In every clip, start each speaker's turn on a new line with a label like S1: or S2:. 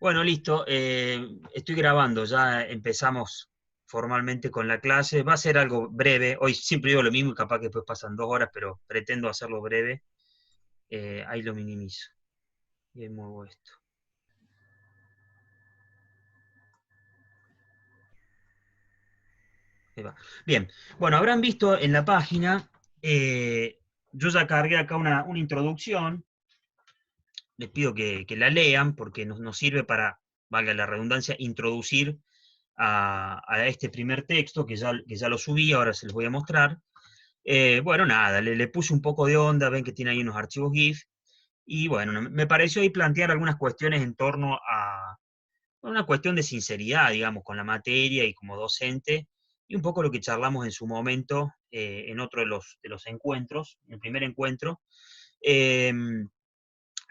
S1: Bueno, listo. Estoy grabando, ya empezamos formalmente con la clase. Va a ser algo breve. Hoy siempre digo lo mismo y capaz que después pasan 2 horas, pero pretendo hacerlo breve. Ahí lo minimizo. Y ahí muevo esto. Ahí va. Bien. Bueno, habrán visto en la página, yo ya cargué acá una introducción. Les pido que la lean porque nos sirve para, valga la redundancia, introducir a este primer texto que ya lo subí, ahora se los voy a mostrar. Bueno, nada, le puse un poco de onda, ven que tiene ahí unos archivos GIF, y bueno, me pareció ahí plantear algunas cuestiones en torno a una cuestión de sinceridad, digamos, con la materia y como docente, y un poco lo que charlamos en su momento en otro de los encuentros, el primer encuentro, eh,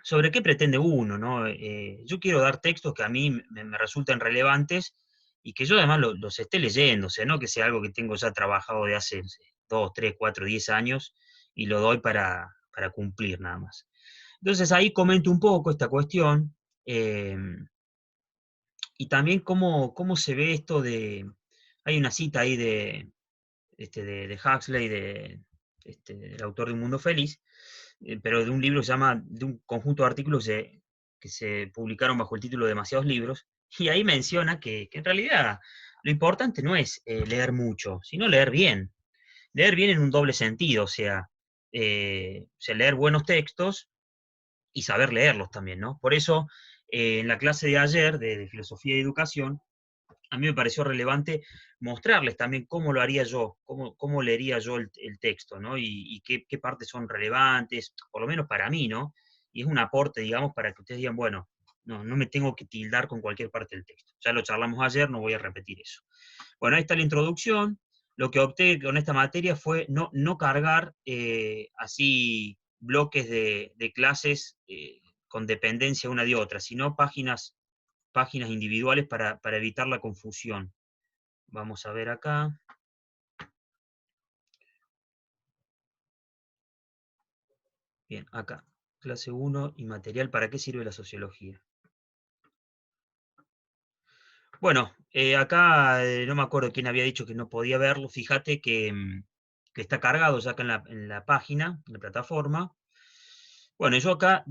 S1: sobre qué pretende uno, ¿no? Yo quiero dar textos que a mí me resultan relevantes y que yo además los esté leyendo, o sea, no que sea algo que tengo ya trabajado de hace, no sé, 2, 3, 4, 10 años y lo doy para cumplir nada más. Entonces ahí comento un poco esta cuestión eh, y también cómo se ve esto de... Hay una cita ahí de Huxley, del autor de Un Mundo Feliz, pero de un libro que se llama, de un conjunto de artículos que se publicaron bajo el título de Demasiados libros, y ahí menciona que en realidad lo importante no es leer mucho, sino leer bien. Leer bien en un doble sentido, o sea, leer buenos textos y saber leerlos también, ¿no? Por eso, en la clase de ayer de Filosofía y Educación, a mí me pareció relevante mostrarles también cómo lo haría yo, cómo leería yo el texto, ¿no? Y qué partes son relevantes, por lo menos para mí, ¿no? Y es un aporte, digamos, para que ustedes digan, bueno, no me tengo que tildar con cualquier parte del texto. Ya lo charlamos ayer, no voy a repetir eso. Bueno, ahí está la introducción. Lo que opté con esta materia fue no cargar así bloques de clases con dependencia una de otra, sino páginas individuales para evitar la confusión. Vamos a ver acá. Bien, acá. Clase 1 y material. ¿Para qué sirve la sociología? Bueno, acá no me acuerdo quién había dicho que no podía verlo. Fíjate que está cargado ya acá en la página, en la plataforma. Bueno, yo acá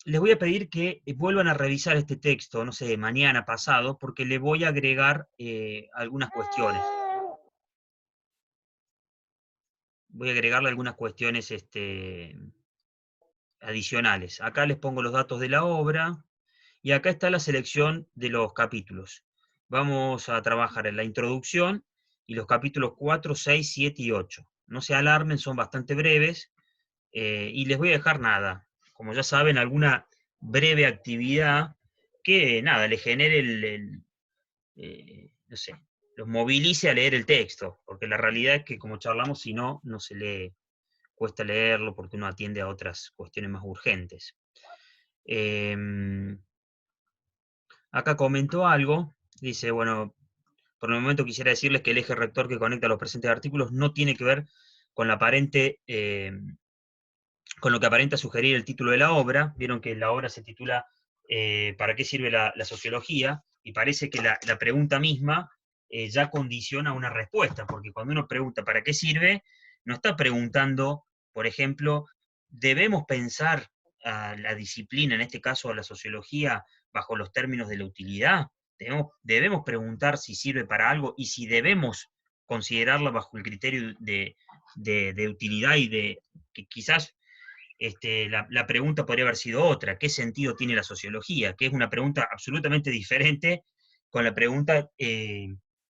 S1: les voy a pedir que vuelvan a revisar este texto, no sé, mañana, pasado, porque le voy a agregar algunas cuestiones. Voy a agregarle algunas cuestiones adicionales. Acá les pongo los datos de la obra y acá está la selección de los capítulos. Vamos a trabajar en la introducción y los capítulos 4, 6, 7 y 8. No se alarmen, son bastante breves y les voy a dejar nada. Como ya saben, alguna breve actividad que nada, les genere no sé, los movilice a leer el texto, porque la realidad es que como charlamos, si no, no se lee, cuesta leerlo porque uno atiende a otras cuestiones más urgentes. Eh, Acá comentó algo, dice, bueno, por el momento quisiera decirles que el eje rector que conecta los presentes artículos no tiene que ver con la aparente, con lo que aparenta sugerir el título de la obra. Vieron que la obra se titula ¿Para qué sirve la sociología? Y parece que la pregunta misma ya condiciona una respuesta, porque cuando uno pregunta ¿para qué sirve? No está preguntando, por ejemplo, ¿debemos pensar a la disciplina, en este caso a la sociología, bajo los términos de la utilidad? Debemos preguntar si sirve para algo y si debemos considerarla bajo el criterio de utilidad y de que quizás la pregunta podría haber sido otra: ¿qué sentido tiene la sociología? Que es una pregunta absolutamente diferente con la pregunta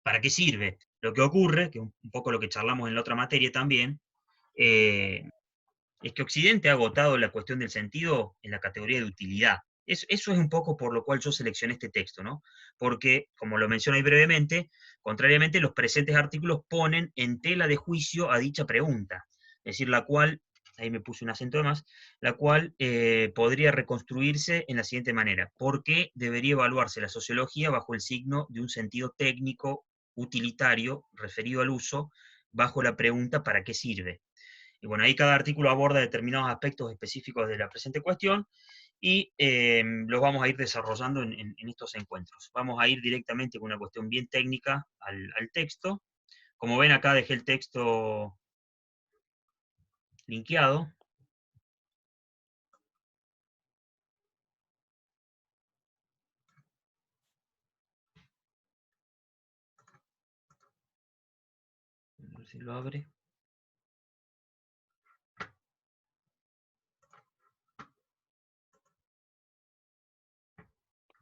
S1: ¿para qué sirve? Lo que ocurre, que un poco lo que charlamos en la otra materia también, eh, es que Occidente ha agotado la cuestión del sentido en la categoría de utilidad. Eso es un poco por lo cual yo seleccioné este texto, ¿no? Porque, como lo mencioné brevemente, contrariamente, los presentes artículos ponen en tela de juicio a dicha pregunta, es decir, la cual, ahí me puse un acento de más, la cual podría reconstruirse en la siguiente manera: ¿por qué debería evaluarse la sociología bajo el signo de un sentido técnico, utilitario, referido al uso, bajo la pregunta ¿para qué sirve? Y bueno, ahí cada artículo aborda determinados aspectos específicos de la presente cuestión, y los vamos a ir desarrollando en estos encuentros. Vamos a ir directamente con una cuestión bien técnica al texto. Como ven acá dejé el texto linkeado. A ver si lo abre.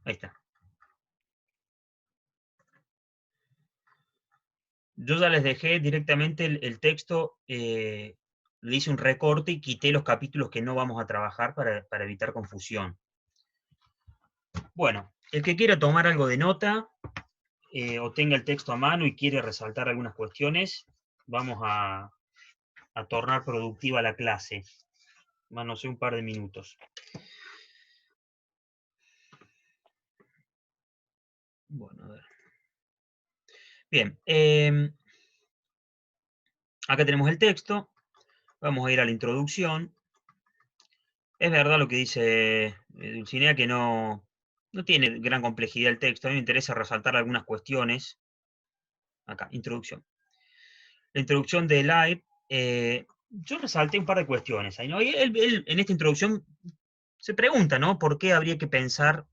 S1: Ahí está. Yo ya les dejé directamente el texto, le hice un recorte y quité los capítulos que no vamos a trabajar para evitar confusión. Bueno, el que quiera tomar algo de nota o tenga el texto a mano y quiere resaltar algunas cuestiones, vamos a tornar productiva la clase. No sé, un par de minutos. Bueno, a ver. Bien, acá tenemos el texto. Vamos a ir a la introducción. Es verdad lo que dice Dulcinea, que no tiene gran complejidad el texto. A mí me interesa resaltar algunas cuestiones. Acá, introducción. La introducción de Live, yo resalté un par de cuestiones ahí, ¿no? Y él, en esta introducción se pregunta, ¿no? ¿Por qué habría que pensar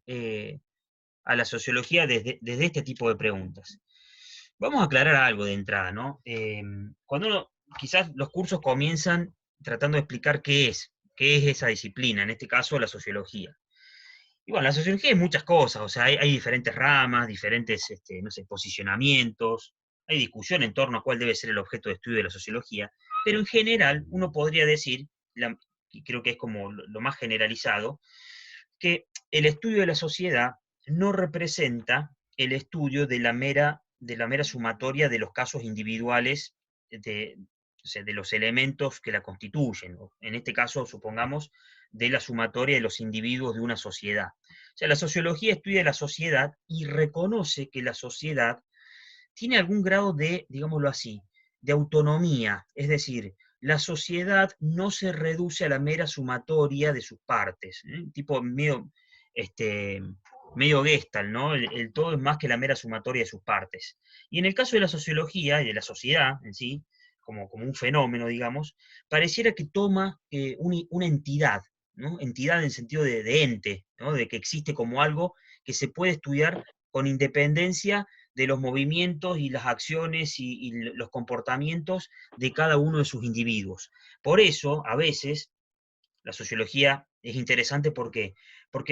S1: a la sociología desde este tipo de preguntas? Vamos a aclarar algo de entrada, ¿no? Quizás los cursos comienzan tratando de explicar qué es esa disciplina, en este caso la sociología. Y bueno, la sociología es muchas cosas, o sea, hay diferentes ramas, diferentes, no sé, posicionamientos, hay discusión en torno a cuál debe ser el objeto de estudio de la sociología, pero en general uno podría decir, y creo que es como lo más generalizado, que el estudio de la sociedad no representa el estudio de la mera sumatoria de los casos individuales o sea, de los elementos que la constituyen. En este caso, supongamos, de la sumatoria de los individuos de una sociedad. O sea, la sociología estudia la sociedad y reconoce que la sociedad tiene algún grado de, digámoslo así, de autonomía, es decir, la sociedad no se reduce a la mera sumatoria de sus partes, ¿eh? Tipo este, medio Gestalt, ¿no? El todo es más que la mera sumatoria de sus partes. Y en el caso de la sociología y de la sociedad en sí, como un fenómeno, digamos, pareciera que toma una entidad, ¿no? Entidad en el sentido de ente, ¿no? De que existe como algo que se puede estudiar con independencia de los movimientos y las acciones y los comportamientos de cada uno de sus individuos. Por eso, a veces, la sociología es interesante porque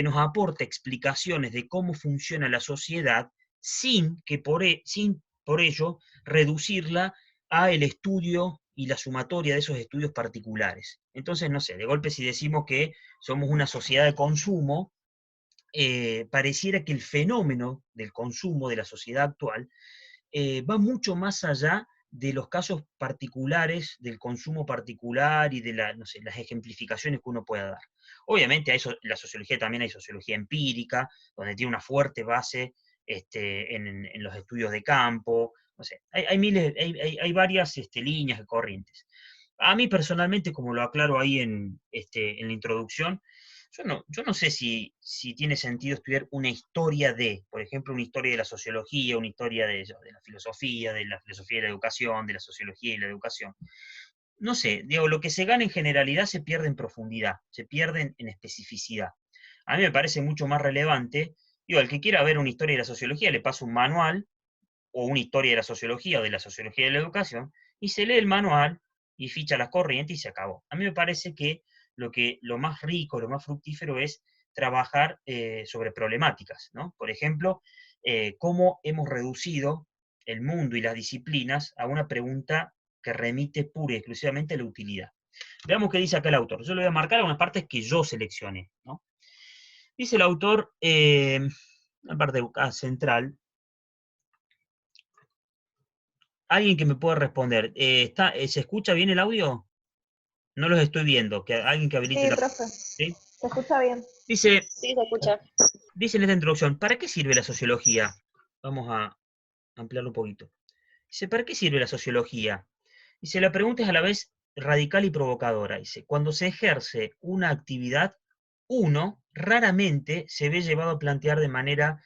S1: nos aporta explicaciones de cómo funciona la sociedad sin por ello reducirla a el estudio y la sumatoria de esos estudios particulares. Entonces, no sé, de golpe si decimos que somos una sociedad de consumo, pareciera que el fenómeno del consumo de la sociedad actual va mucho más allá de los casos particulares, del consumo particular y de no sé, las ejemplificaciones que uno pueda dar. Obviamente, la sociología también hay sociología empírica, donde tiene una fuerte base en los estudios de campo, no sé, hay varias líneas de corrientes. A mí personalmente, como lo aclaro ahí en la introducción, yo no sé si tiene sentido estudiar una historia por ejemplo, una historia de la sociología, una historia de la filosofía de la educación, de la sociología y la educación. No sé, digo, lo que se gana en generalidad se pierde en profundidad, se pierde en especificidad. A mí me parece mucho más relevante, digo, al que quiera ver una historia de la sociología le paso un manual o una historia de la sociología o de la sociología de la educación, y se lee el manual y ficha las corrientes y se acabó. A mí me parece que lo más rico, lo más fructífero es trabajar sobre problemáticas, ¿no? Por ejemplo, cómo hemos reducido el mundo y las disciplinas a una pregunta que remite pura y exclusivamente a la utilidad. Veamos qué dice acá el autor. Yo le voy a marcar algunas partes que yo seleccioné, ¿no? Dice el autor, la parte central, alguien que me pueda responder. ¿Se escucha bien el audio? No los estoy viendo. Alguien que habilite
S2: Sí,
S1: la...
S2: profe,
S1: ¿Sí?
S2: se escucha bien.
S1: Dice,
S3: Sí, se escucha.
S1: dice en esta introducción, ¿para qué sirve la sociología? Vamos a ampliarlo un poquito. Dice, ¿para qué sirve la sociología? Dice, la pregunta es a la vez radical y provocadora. Dice, cuando se ejerce una actividad uno raramente se ve llevado a plantear de manera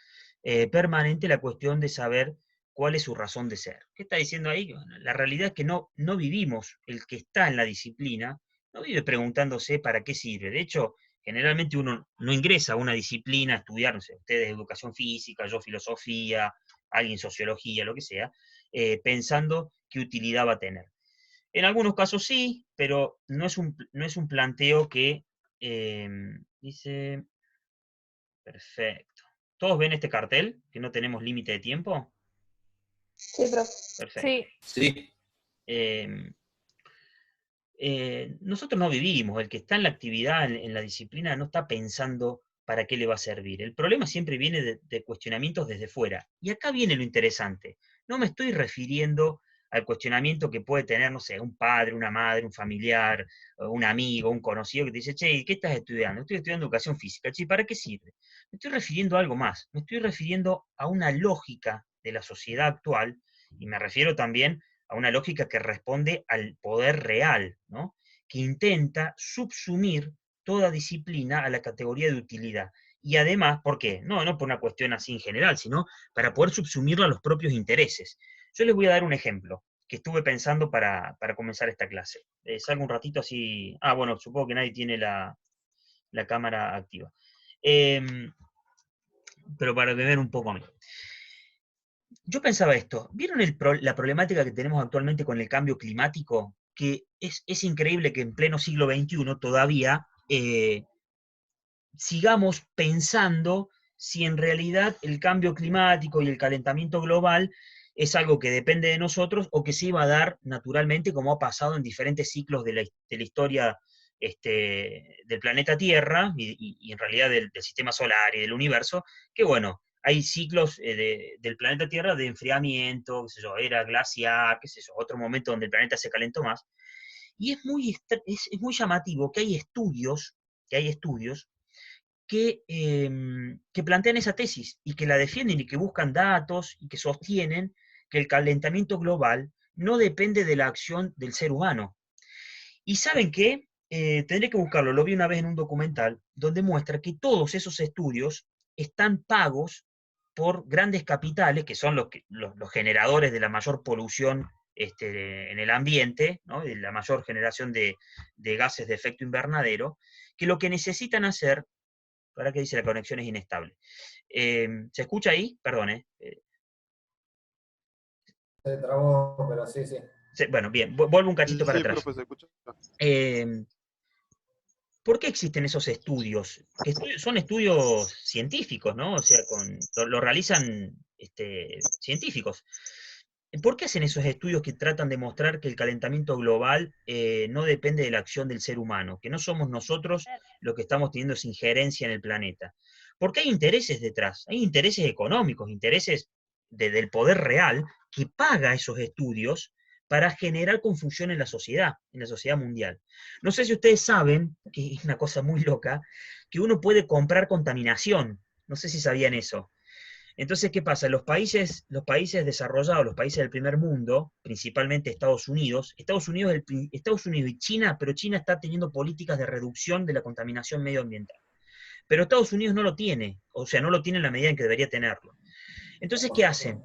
S1: permanente la cuestión de saber cuál es su razón de ser. ¿Qué está diciendo ahí? Bueno, la realidad es que no vivimos, el que está en la disciplina, no vive preguntándose para qué sirve. De hecho, generalmente uno no ingresa a una disciplina a estudiar, no sé, ustedes educación física, yo filosofía, alguien sociología, lo que sea, pensando qué utilidad va a tener. En algunos casos sí, pero no es un planteo que dice, perfecto. ¿Todos ven este cartel? ¿Que no tenemos límite de tiempo?
S2: Sí, profe.
S1: Perfecto.
S3: Sí,
S4: Sí,
S1: Eh, nosotros no vivimos, el que está en la actividad, en la disciplina, no está pensando para qué le va a servir. El problema siempre viene de cuestionamientos desde fuera. Y acá viene lo interesante. No me estoy refiriendo al cuestionamiento que puede tener, no sé, un padre, una madre, un familiar, un amigo, un conocido que te dice, che, ¿qué estás estudiando? Estoy estudiando educación física. Che, ¿para qué sirve? Me estoy refiriendo a algo más. Me estoy refiriendo a una lógica de la sociedad actual y me refiero también a una lógica que responde al poder real, ¿no? Que intenta subsumir toda disciplina a la categoría de utilidad. Y además, ¿por qué? No por una cuestión así en general, sino para poder subsumirlo a los propios intereses. Yo les voy a dar un ejemplo que estuve pensando para comenzar esta clase. Salgo un ratito así. Ah, bueno, supongo que nadie tiene la cámara activa. Pero para beber un poco a mí. Yo pensaba esto, ¿vieron la problemática que tenemos actualmente con el cambio climático? Que es increíble que en pleno siglo XXI todavía sigamos pensando si en realidad el cambio climático y el calentamiento global es algo que depende de nosotros o que se iba a dar naturalmente como ha pasado en diferentes ciclos de la historia del planeta Tierra y en realidad del sistema solar y del universo, que bueno, hay ciclos del planeta Tierra de enfriamiento, qué sé yo, era glaciar, qué sé yo, otro momento donde el planeta se calentó más. Y es muy llamativo que hay estudios que plantean esa tesis y que la defienden y que buscan datos y que sostienen que el calentamiento global no depende de la acción del ser humano. Y ¿saben qué? Tendré que buscarlo, lo vi una vez en un documental donde muestra que todos esos estudios están pagos por grandes capitales, que son los generadores de la mayor polución en el ambiente, ¿no? De la mayor generación de gases de efecto invernadero, que lo que necesitan hacer, ahora que dice la conexión es inestable. ¿Se escucha ahí? Perdón,
S5: Se trabó, pero sí, sí.
S1: Bueno, bien, vuelvo un cachito para
S3: Sí,
S1: atrás.
S3: profe, se escucha.
S1: Eh, ¿Por qué existen esos estudios? Que son estudios científicos, ¿no? O sea, lo realizan científicos. ¿Por qué hacen esos estudios que tratan de mostrar que el calentamiento global no depende de la acción del ser humano, que no somos nosotros los que estamos teniendo esa injerencia en el planeta? Porque hay intereses detrás, hay intereses económicos, intereses del poder real que paga esos estudios para generar confusión en la sociedad mundial. No sé si ustedes saben, que es una cosa muy loca, que uno puede comprar contaminación. No sé si sabían eso. Entonces, ¿qué pasa? Los países desarrollados, los países del primer mundo, principalmente Estados Unidos y China, pero China está teniendo políticas de reducción de la contaminación medioambiental. Pero Estados Unidos no lo tiene, o sea, no lo tiene en la medida en que debería tenerlo. Entonces, ¿qué hacen?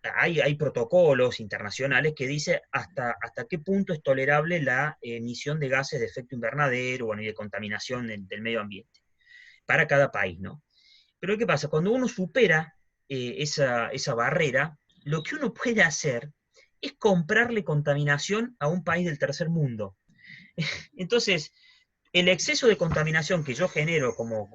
S1: Hay protocolos internacionales que dicen hasta qué punto es tolerable la emisión de gases de efecto invernadero, bueno, y de contaminación del medio ambiente, para cada país, ¿no? Pero ¿qué pasa? Cuando uno supera esa barrera, lo que uno puede hacer es comprarle contaminación a un país del tercer mundo. Entonces, el exceso de contaminación que yo genero como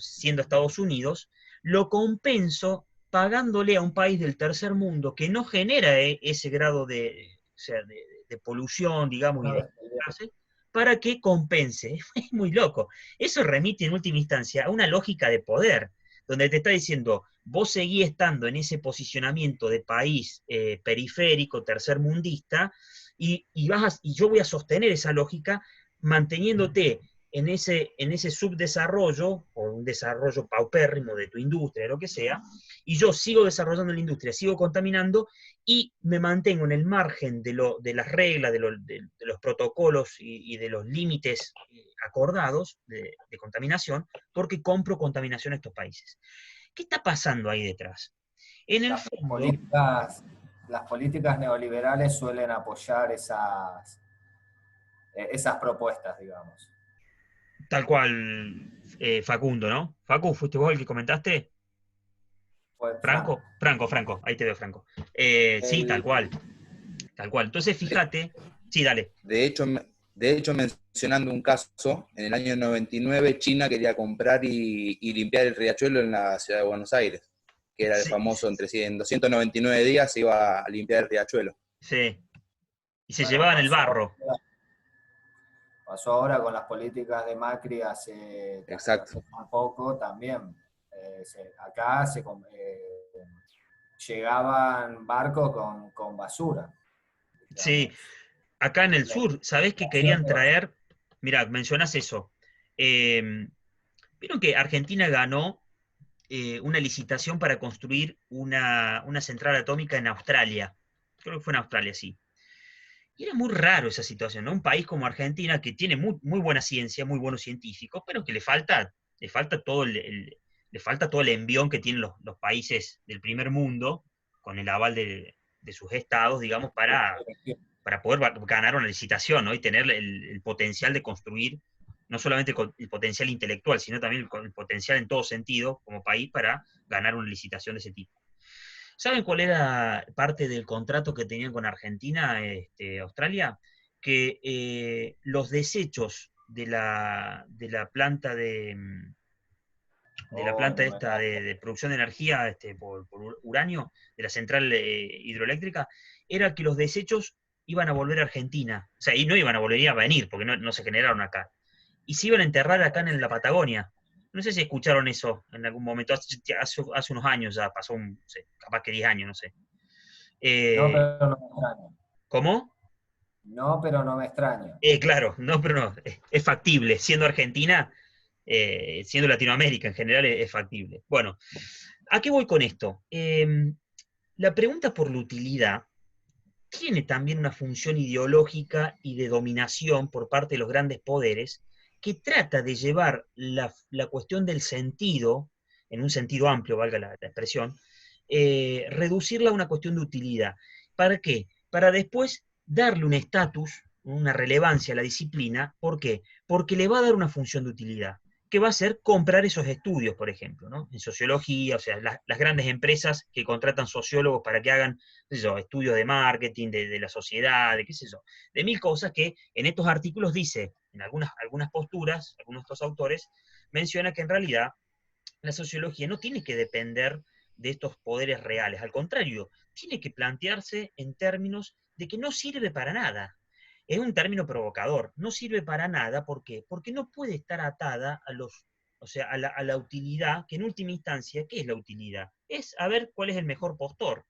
S1: siendo Estados Unidos, lo compenso pagándole a un país del tercer mundo que no genera ese grado o sea, de polución, digamos, y de gases, para que compense. Es muy loco. Eso remite en última instancia a una lógica de poder, donde te está diciendo, vos seguís estando en ese posicionamiento de país periférico, tercermundista, y yo voy a sostener esa lógica manteniéndote en ese subdesarrollo, o un desarrollo paupérrimo de tu industria, lo que sea, y yo sigo desarrollando la industria, sigo contaminando, y me mantengo en el margen de las reglas, de los protocolos y de los límites acordados de contaminación, porque compro contaminación a estos países. ¿Qué está pasando ahí detrás? En el
S5: Las
S1: fondo,
S5: políticas, las políticas neoliberales suelen apoyar esas propuestas, digamos.
S1: tal cual, Facundo, ¿no? Facu, ¿fuiste vos el que comentaste?
S5: Fue Frank.
S1: Franco, Franco, ahí te veo, Franco. Sí, tal
S3: Eh,
S1: cual, tal cual. Entonces,
S3: de,
S1: fíjate, sí, dale.
S3: de hecho, mencionando un caso, en el año 99 China quería comprar y limpiar el riachuelo en la ciudad de Buenos Aires, que era el
S1: Sí,
S3: famoso, en 299 días se iba a limpiar el riachuelo.
S1: sí. Y se
S5: Bueno,
S1: llevaban el barro.
S5: pasó ahora con las políticas de Macri hace
S3: Exacto.
S5: un poco también. Acá llegaban barcos con basura,
S1: Sí,
S5: digamos.
S1: acá en el
S5: La
S1: sur, ¿sabés qué
S5: acción
S1: querían
S5: de basura.
S1: traer? Mirá, mencionás eso. Vieron que Argentina ganó una licitación para construir una central atómica en Australia. Creo que fue en Australia, sí. Y era muy raro esa situación, ¿no? Un país como Argentina que tiene muy, muy buena ciencia, muy buenos científicos, pero que le falta todo le falta todo el envión que tienen los países del primer mundo, con el aval de sus estados, digamos, para poder ganar una licitación, ¿no? Y tener el potencial de construir, no solamente el potencial intelectual, sino también el potencial en todo sentido como país para ganar una licitación de ese tipo. ¿Saben cuál era parte del contrato que tenían con Argentina, Australia? Que los desechos de la
S5: Oh,
S1: planta
S5: no me
S1: esta
S5: da.
S1: de producción de energía por uranio, de la central hidroeléctrica, era que los desechos iban a volver a Argentina. O sea, y no iban a volver a venir, porque no se generaron acá. Y se iban a enterrar acá en la Patagonia. No sé si escucharon eso en algún momento, hace unos años ya, pasó no sé, capaz que 10 años, no sé.
S5: No,
S1: Eh,
S5: pero no me extraña.
S1: ¿Cómo?
S5: No, pero no me extraña.
S1: Claro, no, pero no, es factible. Siendo Argentina, siendo Latinoamérica en general, es factible. Bueno, ¿a qué voy con esto? La pregunta por la utilidad tiene también una función ideológica y de dominación por parte de los grandes poderes que trata de llevar la cuestión del sentido, en un sentido amplio, valga la expresión, reducirla a una cuestión de utilidad. ¿Para qué? Para después darle un estatus, una relevancia a la disciplina. ¿Por qué? Porque le va a dar una función de utilidad, que va a ser comprar esos estudios, por ejemplo, ¿no? En sociología, o sea, las grandes empresas que contratan sociólogos para que hagan, qué sé yo, estudios de marketing, de la sociedad, de qué sé yo, de mil cosas que en estos artículos dice, en algunas posturas, algunos de estos autores, menciona que en realidad la sociología no tiene que depender de estos poderes reales, al contrario, tiene que plantearse en términos de que no sirve para nada. Es un término provocador, no sirve para nada, ¿por qué? Porque no puede estar atada o sea, a la utilidad, que en última instancia, ¿qué es la utilidad? Es a ver cuál es el mejor postor,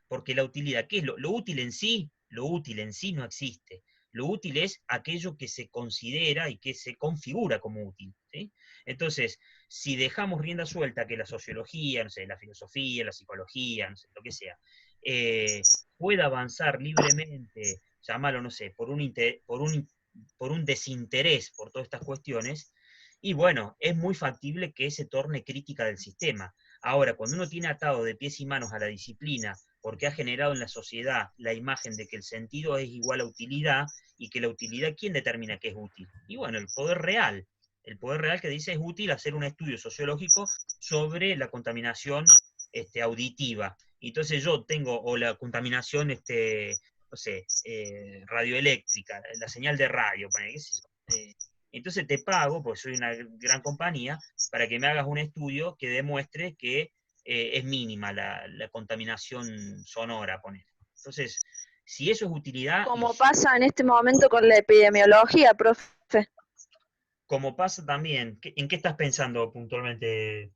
S1: porque la utilidad, ¿qué es lo útil en sí? Lo útil en sí no existe. Lo útil es aquello que se considera y que se configura como útil, ¿sí? Entonces, si dejamos rienda suelta a que la sociología, no sé, la filosofía, la psicología, no sé, lo que sea, eh, pueda avanzar libremente, llamarlo, no sé, por un desinterés por todas estas cuestiones, y bueno, es muy factible que se torne crítica del sistema. Ahora, cuando uno tiene atado de pies y manos a la disciplina, porque ha generado en la sociedad la imagen de que el sentido es igual a utilidad, y que la utilidad, ¿quién determina que es útil? Y bueno, el poder real que dice es útil hacer un estudio sociológico sobre la contaminación auditiva. Entonces yo tengo, o la contaminación, no sé, radioeléctrica, la señal de radio, qué sé yo. Entonces te pago, porque soy una gran compañía, para que me hagas un estudio que demuestre que es mínima la contaminación sonora, poner. Entonces, si eso es utilidad, y
S2: Como pasa en este momento con la epidemiología, profe.
S1: como pasa también, ¿en qué estás pensando puntualmente,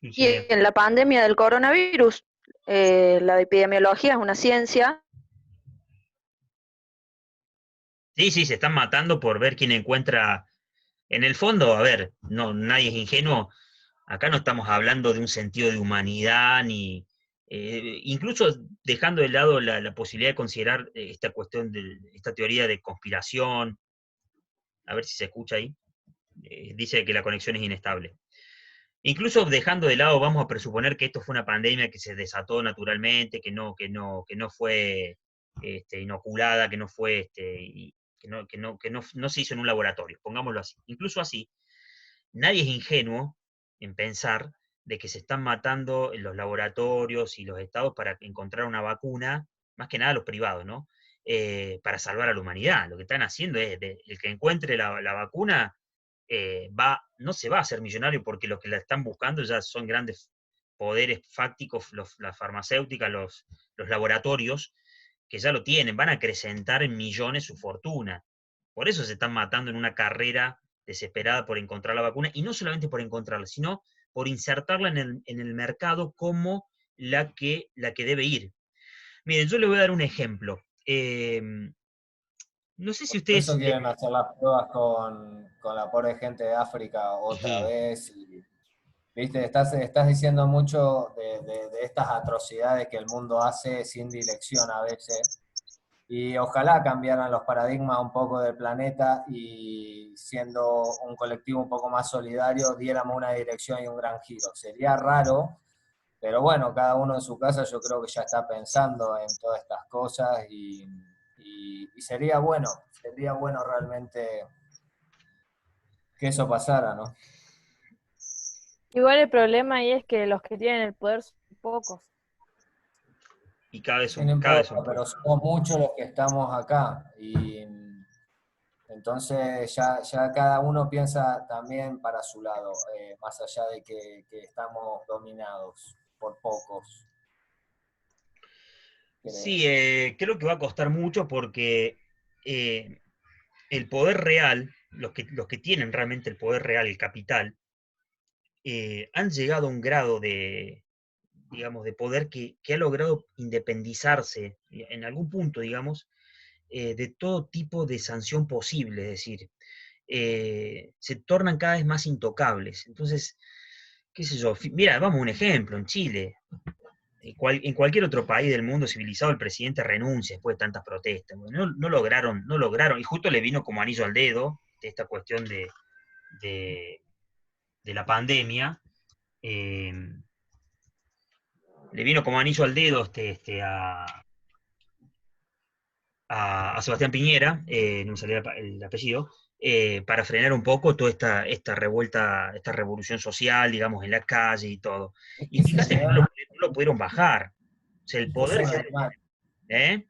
S2: Y
S1: Dulcinea?
S2: en la pandemia del coronavirus, la epidemiología es una ciencia.
S1: Sí, sí, se están matando por ver quién encuentra En el fondo, a ver, no, nadie es ingenuo. Acá no estamos hablando de un sentido de humanidad, ni incluso dejando de lado la posibilidad de considerar esta cuestión de esta teoría de conspiración. A ver si se escucha ahí. Dice que la conexión es inestable. Incluso dejando de lado, vamos a presuponer que esto fue una pandemia que se desató naturalmente, que no fue inoculada, que no fue no se hizo en un laboratorio, pongámoslo así. Incluso así, nadie es ingenuo en pensar de que se están matando en los laboratorios y los estados para encontrar una vacuna, más que nada los privados, ¿no? Para salvar a la humanidad. Lo que están haciendo es, el que encuentre la vacuna no se va a hacer millonario porque los que la están buscando ya son grandes poderes fácticos, las farmacéuticas, los laboratorios, que ya lo tienen, van a acrecentar en millones su fortuna. Por eso se están matando en una carrera desesperada por encontrar la vacuna, y no solamente por encontrarla, sino por insertarla en el mercado como la que debe ir. Miren, yo le voy a dar un ejemplo. No sé si
S5: Por eso
S1: ustedes...
S5: quieren hacer las pruebas con la pobre gente de África otra
S1: Sí,
S5: vez. Y, viste, estás diciendo mucho de estas atrocidades que el mundo hace sin dirección a veces. Y ojalá cambiaran los paradigmas un poco del planeta y siendo un colectivo un poco más solidario, diéramos una dirección y un gran giro. Sería raro, pero bueno, cada uno en su casa yo creo que ya está pensando en todas estas cosas y sería bueno realmente que eso pasara, ¿no?
S4: Igual el problema ahí es que los que tienen el poder son pocos.
S1: y cada vez
S5: Y no
S1: cada vez
S5: importa,
S1: son
S5: pero
S1: pocos.
S5: somos muchos los que estamos acá y entonces ya cada uno piensa también para su lado, más allá de que estamos dominados por pocos, creo.
S1: Sí, creo que va a costar mucho porque eh, el poder real, los que tienen realmente el poder real, el capital, han llegado a un grado de, digamos, de poder que ha logrado independizarse en algún punto, digamos, de todo tipo de sanción posible, es decir, se tornan cada vez más intocables. Entonces, qué sé yo, mira, vamos a un ejemplo, en Chile, en cualquier otro país del mundo civilizado el presidente renuncia después de tantas protestas. Bueno, no lograron, y justo le vino como anillo al dedo esta cuestión de, de la pandemia, eh, le vino como anillo al dedo a Sebastián Piñera, no me salía el apellido, para frenar un poco toda esta revuelta, esta revolución social, digamos, en la calle y todo. Y
S5: Ese
S1: fíjate que no
S5: señor,
S1: lo pudieron bajar. O sea, el
S5: es
S1: poder
S5: un animal.
S1: ¿eh?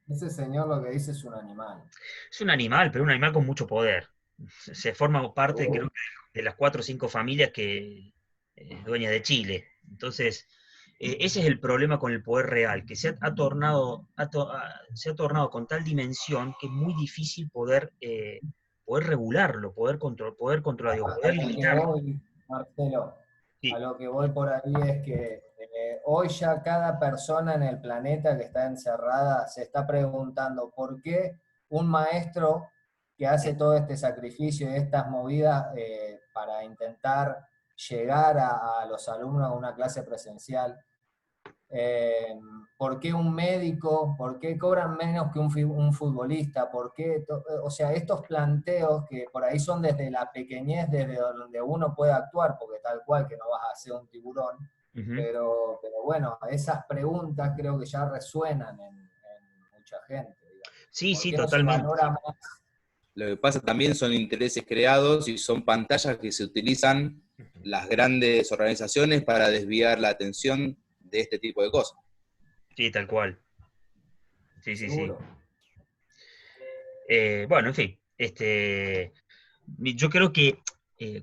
S5: Ese señor lo que dice es un animal.
S1: Es un animal, pero un animal con mucho poder. Se forma parte, creo
S5: Seguro.
S1: que, de las 4 o 5 familias que dueñas de Chile. Entonces, ese es el problema con el poder real, que se ha tornado con tal dimensión que es muy difícil poder regularlo, poder controlar, digo,
S5: A
S1: poder
S5: lo que
S1: limitarlo.
S5: voy, Marcelo, a
S1: Sí,
S5: lo que voy por ahí es que hoy ya cada persona en el planeta que está encerrada se está preguntando por qué un maestro que hace todo este sacrificio y estas movidas para intentar llegar a los alumnos a una clase presencial, ¿por qué un médico? ¿Por qué cobran menos que un futbolista? ¿Por qué o sea, estos planteos que por ahí son desde la pequeñez, desde donde uno puede actuar, porque tal cual que no vas a ser un tiburón,
S1: ujú.
S5: pero bueno, esas preguntas creo que ya resuenan en mucha gente, digamos.
S1: Sí,
S5: ¿Por
S1: sí,
S5: qué no se
S1: totalmente.
S5: valora más?
S3: Lo que pasa también son intereses creados y son pantallas que se utilizan las grandes organizaciones para desviar la atención de este tipo de cosas.
S1: Sí, tal cual. Sí, sí, sí.
S5: Seguro.
S1: Bueno, en fin, yo creo que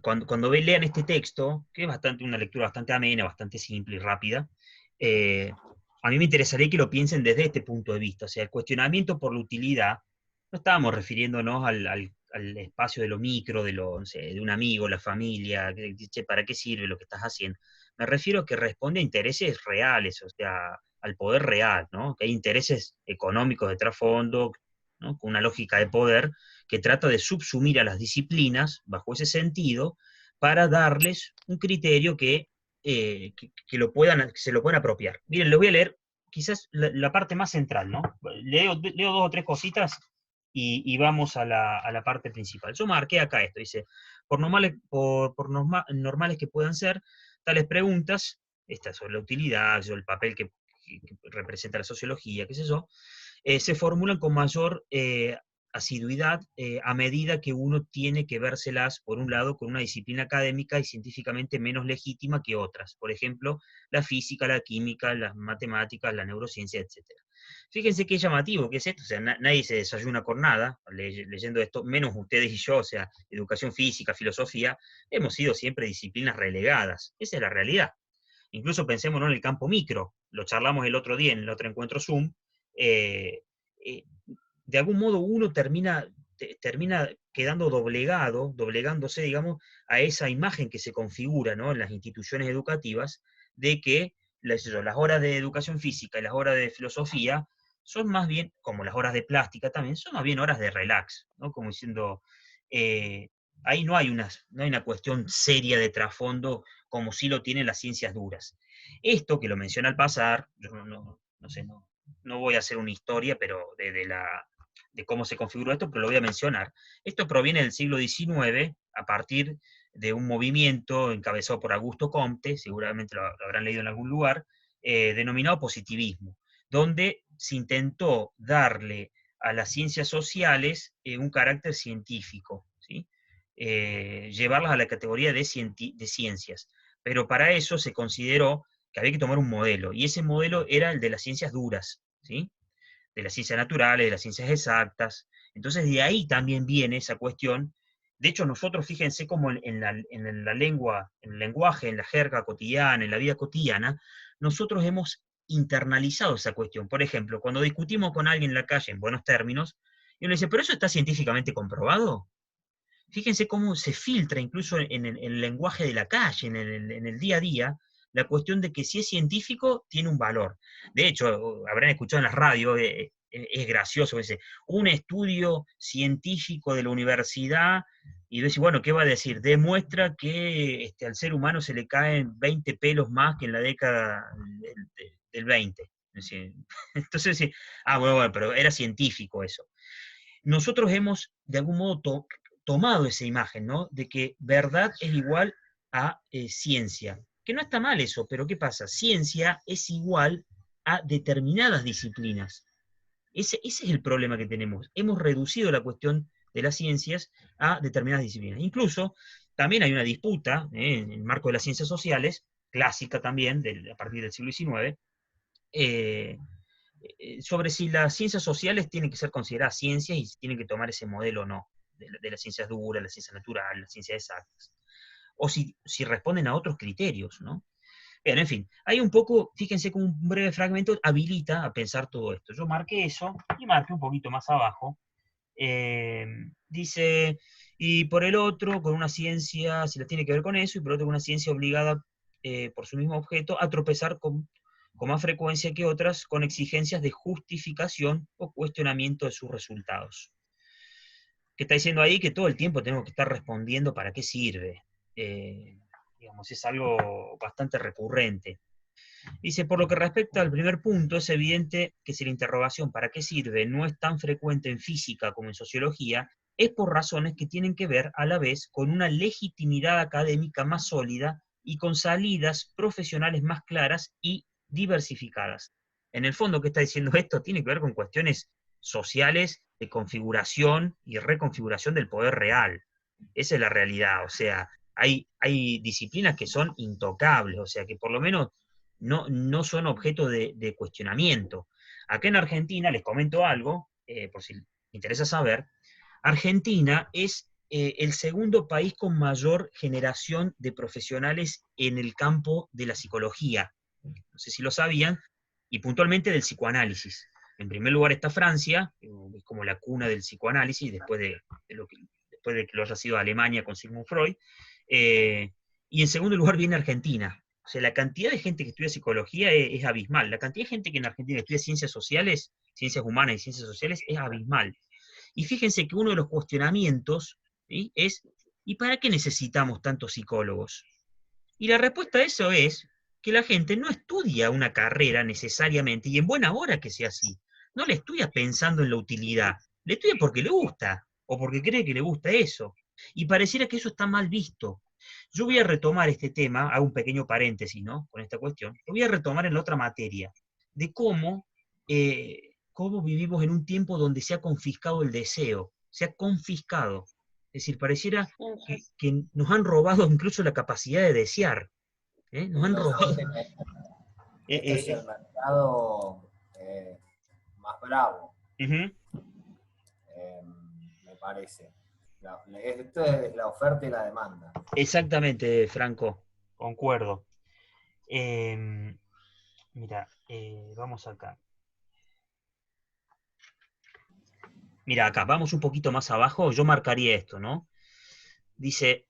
S1: cuando lean este texto, que es una lectura bastante amena, bastante simple y rápida, a mí me interesaría que lo piensen desde este punto de vista. O sea, el cuestionamiento por la utilidad, no estábamos refiriéndonos al espacio de lo micro, no sé, de un amigo, la familia, che, ¿para qué sirve lo que estás haciendo? Me refiero a que responde a intereses reales, o sea, al poder real, ¿no? Que hay intereses económicos de trasfondo, ¿no? Con una lógica de poder que trata de subsumir a las disciplinas bajo ese sentido para darles un criterio que se lo puedan apropiar. Miren, les voy a leer quizás la parte más central, ¿no? Leo 2 o 3 cositas y vamos a la parte principal. Yo marqué acá esto, dice, por normales que puedan ser, tales preguntas, estas sobre la utilidad, sobre el papel que representa la sociología, qué sé yo, se formulan con mayor asiduidad a medida que uno tiene que vérselas, por un lado, con una disciplina académica y científicamente menos legítima que otras. Por ejemplo, la física, la química, las matemáticas, la neurociencia, etc. Fíjense qué llamativo que es esto, o sea, nadie se desayuna con nada leyendo esto, menos ustedes y yo, o sea, educación física, filosofía, hemos sido siempre disciplinas relegadas. Esa es la realidad. Incluso pensemos, ¿no?, en el campo micro, lo charlamos el otro día en el otro encuentro Zoom, de algún modo uno termina quedando doblegándose, digamos, a esa imagen que se configura, ¿no?, en las instituciones educativas, de que las horas de educación física y las horas de filosofía son más bien, como las horas de plástica también, son más bien horas de relax, ¿no? Como diciendo, ahí no hay una cuestión seria de trasfondo como sí lo tienen las ciencias duras. Esto, que lo menciona al pasar, yo no voy a hacer una historia, pero de cómo se configuró esto, pero lo voy a mencionar. Esto proviene del siglo XIX, a partir de un movimiento encabezado por Augusto Comte, seguramente lo habrán leído en algún lugar, denominado positivismo, donde se intentó darle a las ciencias sociales un carácter científico, ¿sí? Llevarlas a la categoría de ciencias. Pero para eso se consideró que había que tomar un modelo, y ese modelo era el de las ciencias duras, ¿sí?, de las ciencias naturales, de las ciencias exactas. Entonces de ahí también viene esa cuestión. De hecho, nosotros, fíjense cómo en la lengua, en el lenguaje, en la jerga cotidiana, en la vida cotidiana, nosotros hemos internalizado esa cuestión. Por ejemplo, cuando discutimos con alguien en la calle en buenos términos, y uno dice, ¿pero eso está científicamente comprobado? Fíjense cómo se filtra incluso en el lenguaje de la calle, en el día a día, la cuestión de que si es científico, tiene un valor. De hecho, habrán escuchado en las radios, es gracioso, dice, un estudio científico de la universidad, y decís, bueno, ¿qué va a decir? Demuestra que al ser humano se le caen 20 pelos más que en la década del 20. Es decir, entonces, bueno, pero era científico eso. Nosotros hemos, de algún modo, tomado esa imagen, ¿no?, de que verdad es igual a ciencia. Que no está mal eso, pero ¿qué pasa? Ciencia es igual a determinadas disciplinas. Ese es el problema que tenemos. Hemos reducido la cuestión de las ciencias a determinadas disciplinas. Incluso, también hay una disputa, en el marco de las ciencias sociales, clásica también, a partir del siglo XIX, sobre si las ciencias sociales tienen que ser consideradas ciencias y si tienen que tomar ese modelo o no, de las ciencias duras, las ciencias naturales, las ciencias exactas, o si responden a otros criterios, ¿no? Bien, en fin, hay un poco, fíjense como un breve fragmento habilita a pensar todo esto. Yo marqué eso y marqué un poquito más abajo. Dice, y por el otro, con una ciencia, se la tiene que ver con eso, y por otro, con una ciencia obligada por su mismo objeto a tropezar con más frecuencia que otras con exigencias de justificación o cuestionamiento de sus resultados. ¿Qué está diciendo ahí? Que todo el tiempo tenemos que estar respondiendo para qué sirve. Digamos, es algo bastante recurrente. Dice, por lo que respecta al primer punto, es evidente que si la interrogación ¿para qué sirve? No es tan frecuente en física como en sociología, es por razones que tienen que ver a la vez con una legitimidad académica más sólida y con salidas profesionales más claras y diversificadas. En el fondo, ¿qué está diciendo esto? Tiene que ver con cuestiones sociales de configuración y reconfiguración del poder real. Esa es la realidad, o sea, hay disciplinas que son intocables, o sea, que por lo menos no son objeto de cuestionamiento. Acá en Argentina, les comento algo, por si les interesa saber, Argentina es el segundo país con mayor generación de profesionales en el campo de la psicología. No sé si lo sabían, y puntualmente del psicoanálisis. En primer lugar está Francia, que es como la cuna del psicoanálisis, después de que lo haya sido Alemania con Sigmund Freud, y en segundo lugar viene Argentina. O sea, la cantidad de gente que estudia psicología es abismal. La cantidad de gente que en Argentina estudia ciencias sociales, ciencias humanas y ciencias sociales es abismal. Y fíjense que uno de los cuestionamientos, ¿sí?, es, ¿y para qué necesitamos tantos psicólogos? Y la respuesta a eso es que la gente no estudia una carrera necesariamente, y en buena hora que sea así. No le estudia pensando en la utilidad, le estudia porque le gusta, o porque cree que le gusta eso. Y pareciera que eso está mal visto. Yo voy a retomar este tema, hago un pequeño paréntesis, ¿no?, con esta cuestión. Lo voy a retomar en la otra materia, de cómo vivimos en un tiempo donde se ha confiscado el deseo, se ha confiscado. Es decir, pareciera que nos han robado incluso la capacidad de desear. Nos han robado.
S5: Este es el mercado más bravo,
S1: Uh-huh.
S5: me parece. Esto es la oferta y la demanda.
S1: Exactamente, Franco, concuerdo. Mira, vamos acá. Mira, acá, vamos un poquito más abajo, yo marcaría esto, ¿no? Dice,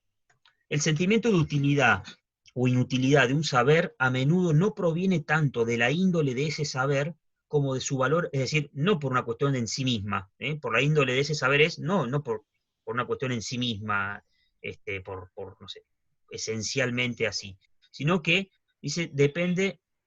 S1: el sentimiento de utilidad o inutilidad de un saber a menudo no proviene tanto de la índole de ese saber como de su valor, es decir, no por una cuestión en sí misma, por la índole de ese saber no por una cuestión en sí misma, no sé, esencialmente así, sino que, dice,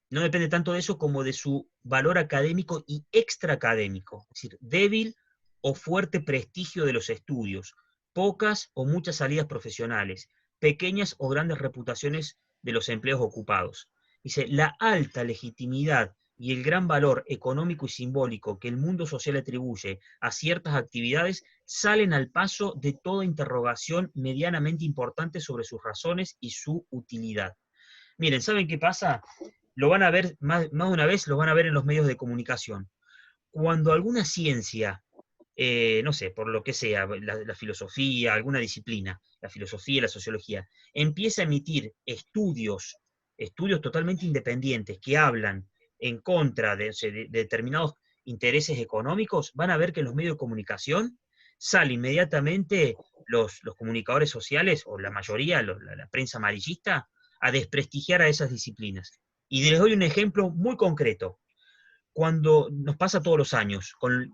S1: no depende tanto de eso como de su valor académico y extraacadémico, es decir, débil o fuerte prestigio de los estudios, pocas o muchas salidas profesionales, pequeñas o grandes reputaciones de los empleos ocupados. Dice, la alta legitimidad y el gran valor económico y simbólico que el mundo social atribuye a ciertas actividades salen al paso de toda interrogación medianamente importante sobre sus razones y su utilidad. Miren, ¿saben qué pasa? Lo van a ver, más de una vez lo van a ver en los medios de comunicación. Cuando alguna ciencia, no sé, por lo que sea, la filosofía, alguna disciplina, la filosofía, la sociología, empieza a emitir estudios totalmente independientes que hablan en contra de determinados intereses económicos, van a ver que en los medios de comunicación sale inmediatamente los comunicadores sociales, o la mayoría, la prensa amarillista, a desprestigiar a esas disciplinas. Y les doy un ejemplo muy concreto. Cuando nos pasa todos los años con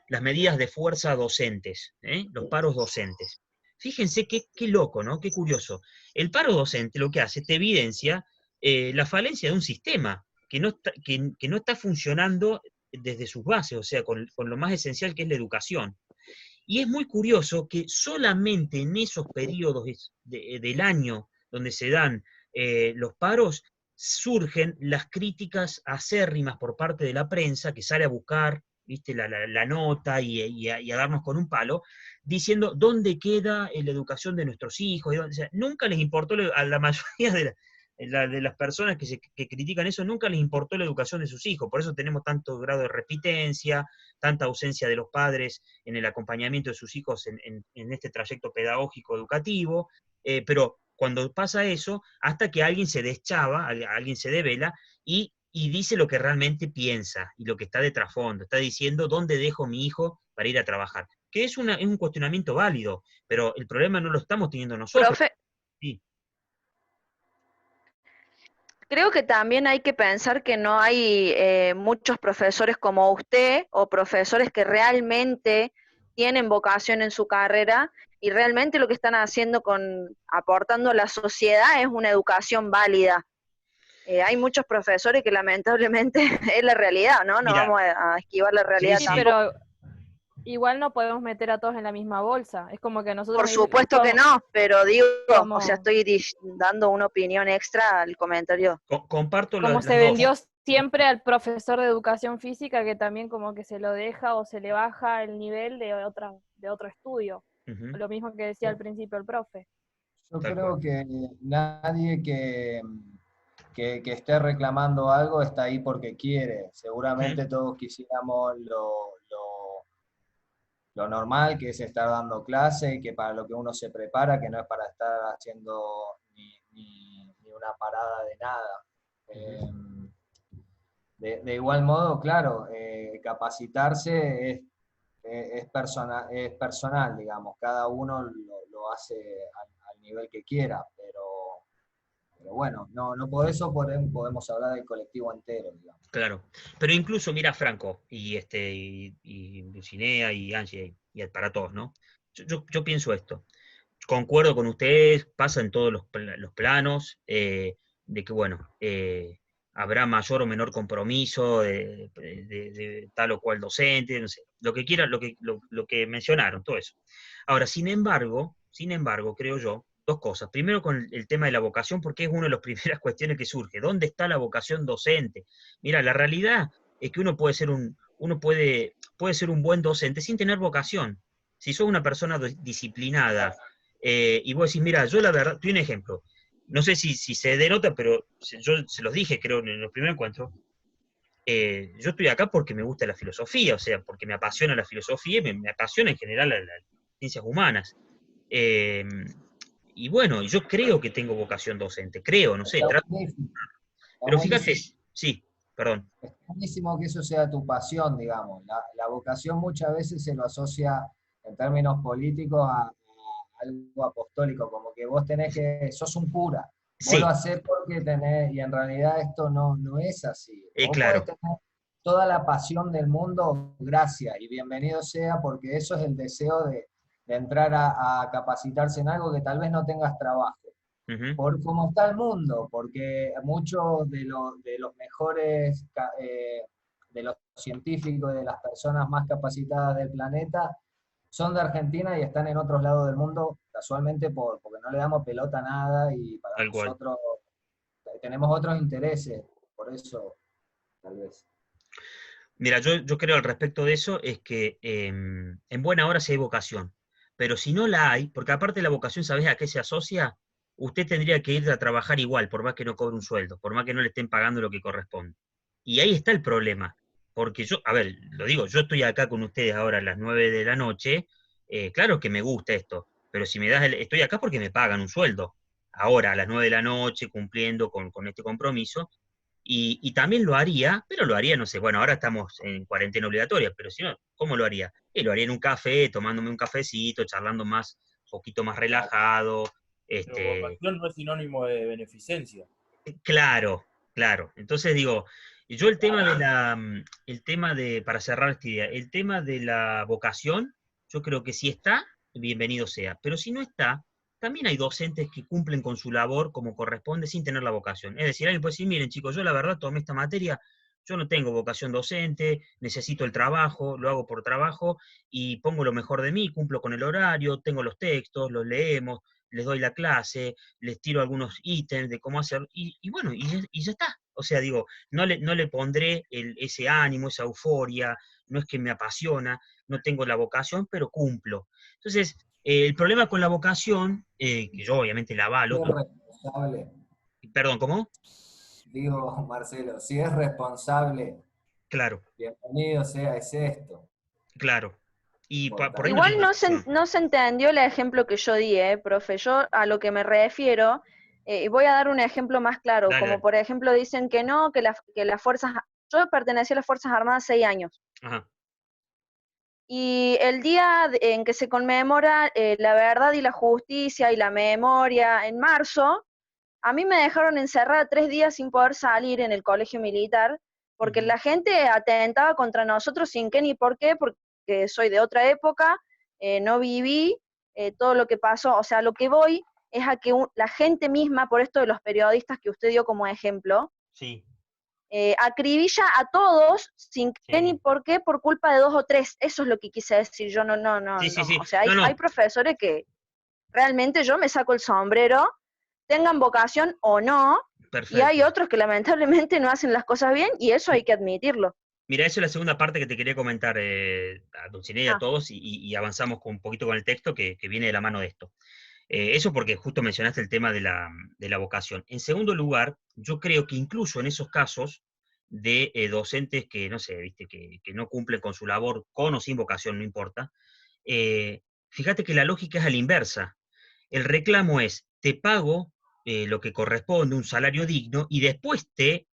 S1: las medidas de fuerza docentes, los paros docentes. Fíjense qué loco, ¿no? Qué curioso. El paro docente lo que hace, te evidencia la falencia de un sistema que no está funcionando desde sus bases, o sea, con lo más esencial que es la educación. Y es muy curioso que solamente en esos periodos del año donde se dan los paros, surgen las críticas acérrimas por parte de la prensa, que sale a buscar, ¿viste?, la nota y a darnos con un palo, diciendo dónde queda la educación de nuestros hijos. O sea, nunca les importó, a la mayoría de las personas que critican eso, nunca les importó la educación de sus hijos. Por eso tenemos tanto grado de repitencia, tanta ausencia de los padres en el acompañamiento de sus hijos en este trayecto pedagógico educativo, pero cuando pasa eso, hasta que alguien se deschava, alguien se devela y dice lo que realmente piensa y lo que está de trasfondo, está diciendo dónde dejo mi hijo para ir a trabajar, que es un cuestionamiento válido, pero el problema no lo estamos teniendo nosotros.
S2: Profe,
S1: Sí.
S2: creo que también hay que pensar que no hay muchos profesores como usted o profesores que realmente tienen vocación en su carrera y realmente lo que están haciendo aportando a la sociedad es una educación válida. Hay muchos profesores que lamentablemente es la realidad, ¿no? No
S1: Mira,
S2: vamos a esquivar la realidad
S1: sí,
S2: tampoco.
S4: Pero igual no podemos meter a todos en la misma bolsa. Es como que nosotros
S2: Por supuesto que
S4: somos,
S2: no, pero digo,
S4: como,
S2: o sea, estoy dando una opinión extra al comentario.
S1: comparto
S4: como
S1: las
S4: se
S1: dos.
S4: vendió siempre al profesor de educación física, que también como que se lo deja o se le baja el nivel de otro estudio.
S1: Uh-huh.
S4: Lo mismo que decía al principio el profe.
S5: Yo
S1: Tal
S5: creo
S1: cual.
S5: que nadie que esté reclamando algo está ahí porque quiere. Seguramente todos quisiéramos lo normal, que es estar dando clase, y que para lo que uno se prepara, que no es para estar haciendo ni una parada de nada. De igual modo, claro, capacitarse es personal, digamos, cada uno lo hace al nivel que quiera, pero bueno. bueno, no por eso podemos hablar del colectivo entero, digamos.
S1: Claro. Pero incluso, mira, Franco, y Dulcinea, y Angie, y para todos, ¿no? Yo pienso esto. Concuerdo con ustedes, pasa en todos los planos, de que, bueno, habrá mayor o menor compromiso de tal o cual docente, no sé, lo que quieran, lo que mencionaron, todo eso. Ahora, sin embargo, creo yo, dos cosas. Primero con el tema de la vocación, porque es una de las primeras cuestiones que surge. ¿Dónde está la vocación docente? Mira, la realidad es que puede ser un buen docente sin tener vocación. Si sos una persona disciplinada, y vos decís, mira, yo la verdad, te doy un ejemplo, no sé si se denota, pero yo se los dije, creo, en los primeros encuentros, yo estoy acá porque me gusta la filosofía, o sea, porque me apasiona la filosofía y me apasiona en general las ciencias humanas. Eh, y bueno, yo creo que tengo vocación docente, creo, no sé,
S5: Está buenísimo, está
S1: pero fíjate,
S5: buenísimo.
S1: sí, perdón,
S5: Está buenísimo que eso sea tu pasión, digamos. La vocación muchas veces se lo asocia en términos políticos a algo apostólico, como que vos sos un cura, vos lo
S1: sí,
S5: hacés porque tenés, y en realidad esto no es así. Vos podés
S1: claro,
S5: tener toda la pasión del mundo, gracias, y bienvenido sea, porque eso es el deseo de entrar a capacitarse en algo que tal vez no tengas trabajo
S1: ujú,
S5: por cómo está el mundo, porque muchos de los mejores, de los científicos, de las personas más capacitadas del planeta, son de Argentina y están en otros lados del mundo, casualmente porque no le damos pelota a nada y para
S1: tal cual.
S5: nosotros tenemos otros intereses, por eso, tal vez.
S1: Mira, yo creo al respecto de eso es que en buena hora sí hay vocación, pero si no la hay, porque aparte de la vocación, ¿sabés a qué se asocia? Usted tendría que ir a trabajar igual, por más que no cobre un sueldo, por más que no le estén pagando lo que corresponde. Y ahí está el problema, porque yo, a ver, lo digo, yo estoy acá con ustedes ahora a las 9 de la noche, claro que me gusta esto, pero si me das estoy acá porque me pagan un sueldo, ahora a las 9 de la noche, cumpliendo con este compromiso, y también lo haría, pero lo haría, no sé, bueno, ahora estamos en cuarentena obligatoria, pero si no, ¿cómo lo haría? Y lo haría en un café, tomándome un cafecito, charlando más, un poquito más relajado,
S6: Pero
S1: este,
S6: vocación no es sinónimo de beneficencia.
S1: claro, claro. Entonces digo, yo el tema de, para cerrar esta idea, el tema de la vocación, yo creo que si está, bienvenido sea. Pero si no está, también hay docentes que cumplen con su labor como corresponde sin tener la vocación. Es decir, alguien puede decir, miren chicos, yo la verdad tomé esta materia, yo no tengo vocación docente, necesito el trabajo, lo hago por trabajo y pongo lo mejor de mí, cumplo con el horario, tengo los textos, los leemos, les doy la clase, les tiro algunos ítems de cómo hacer, y bueno, y ya está. O sea, digo, no le pondré ese ánimo, esa euforia, no es que me apasiona, no tengo la vocación, pero cumplo. Entonces, el problema con la vocación, que yo obviamente la
S5: Si
S1: avalo,
S5: es responsable,
S1: perdón, ¿cómo?
S5: digo, Marcelo, si es responsable,
S1: Claro,
S5: bienvenido sea, es esto.
S1: claro. Y por ahí no
S2: Igual
S1: tiene vocación.
S2: no se entendió el ejemplo que yo di, profe. Yo a lo que me refiero, y voy a dar un ejemplo más claro,
S1: Dale,
S2: como
S1: dale.
S2: por ejemplo dicen que no, que las fuerzas, yo pertenecí a las Fuerzas Armadas 6 años,
S1: Ajá.
S2: y el día en que se conmemora la verdad y la justicia y la memoria en marzo, a mí me dejaron encerrada 3 días sin poder salir en el colegio militar, porque
S1: Ujú.
S2: la gente atentaba contra nosotros sin qué ni por qué, porque soy de otra época, no viví todo lo que pasó. O sea, lo que voy es a que la gente misma, por esto de los periodistas que usted dio como ejemplo,
S1: Sí,
S2: acribilla a todos sin qué ni
S1: sí.
S2: por qué por culpa de 2 o 3. Eso es lo que quise decir. Yo
S1: Sí, sí, sí.
S2: O sea,
S1: No,
S2: hay
S1: no,
S2: profesores que realmente yo me saco el sombrero, tengan vocación o no, y hay
S1: perfecto.
S2: otros que lamentablemente no hacen las cosas bien, y eso hay que admitirlo.
S1: Mira, eso es la segunda parte que te quería comentar, a Dulcinea y a
S2: Ah,
S1: todos, y avanzamos un poquito con el texto que viene de la mano de esto. Eso porque justo mencionaste el tema de la vocación. En segundo lugar, yo creo que incluso en esos casos de docentes que, no sé, viste, que no cumplen con su labor, con o sin vocación, no importa, eh, fíjate que la lógica es a la inversa. El reclamo es, te pago lo que corresponde, un salario digno, y después te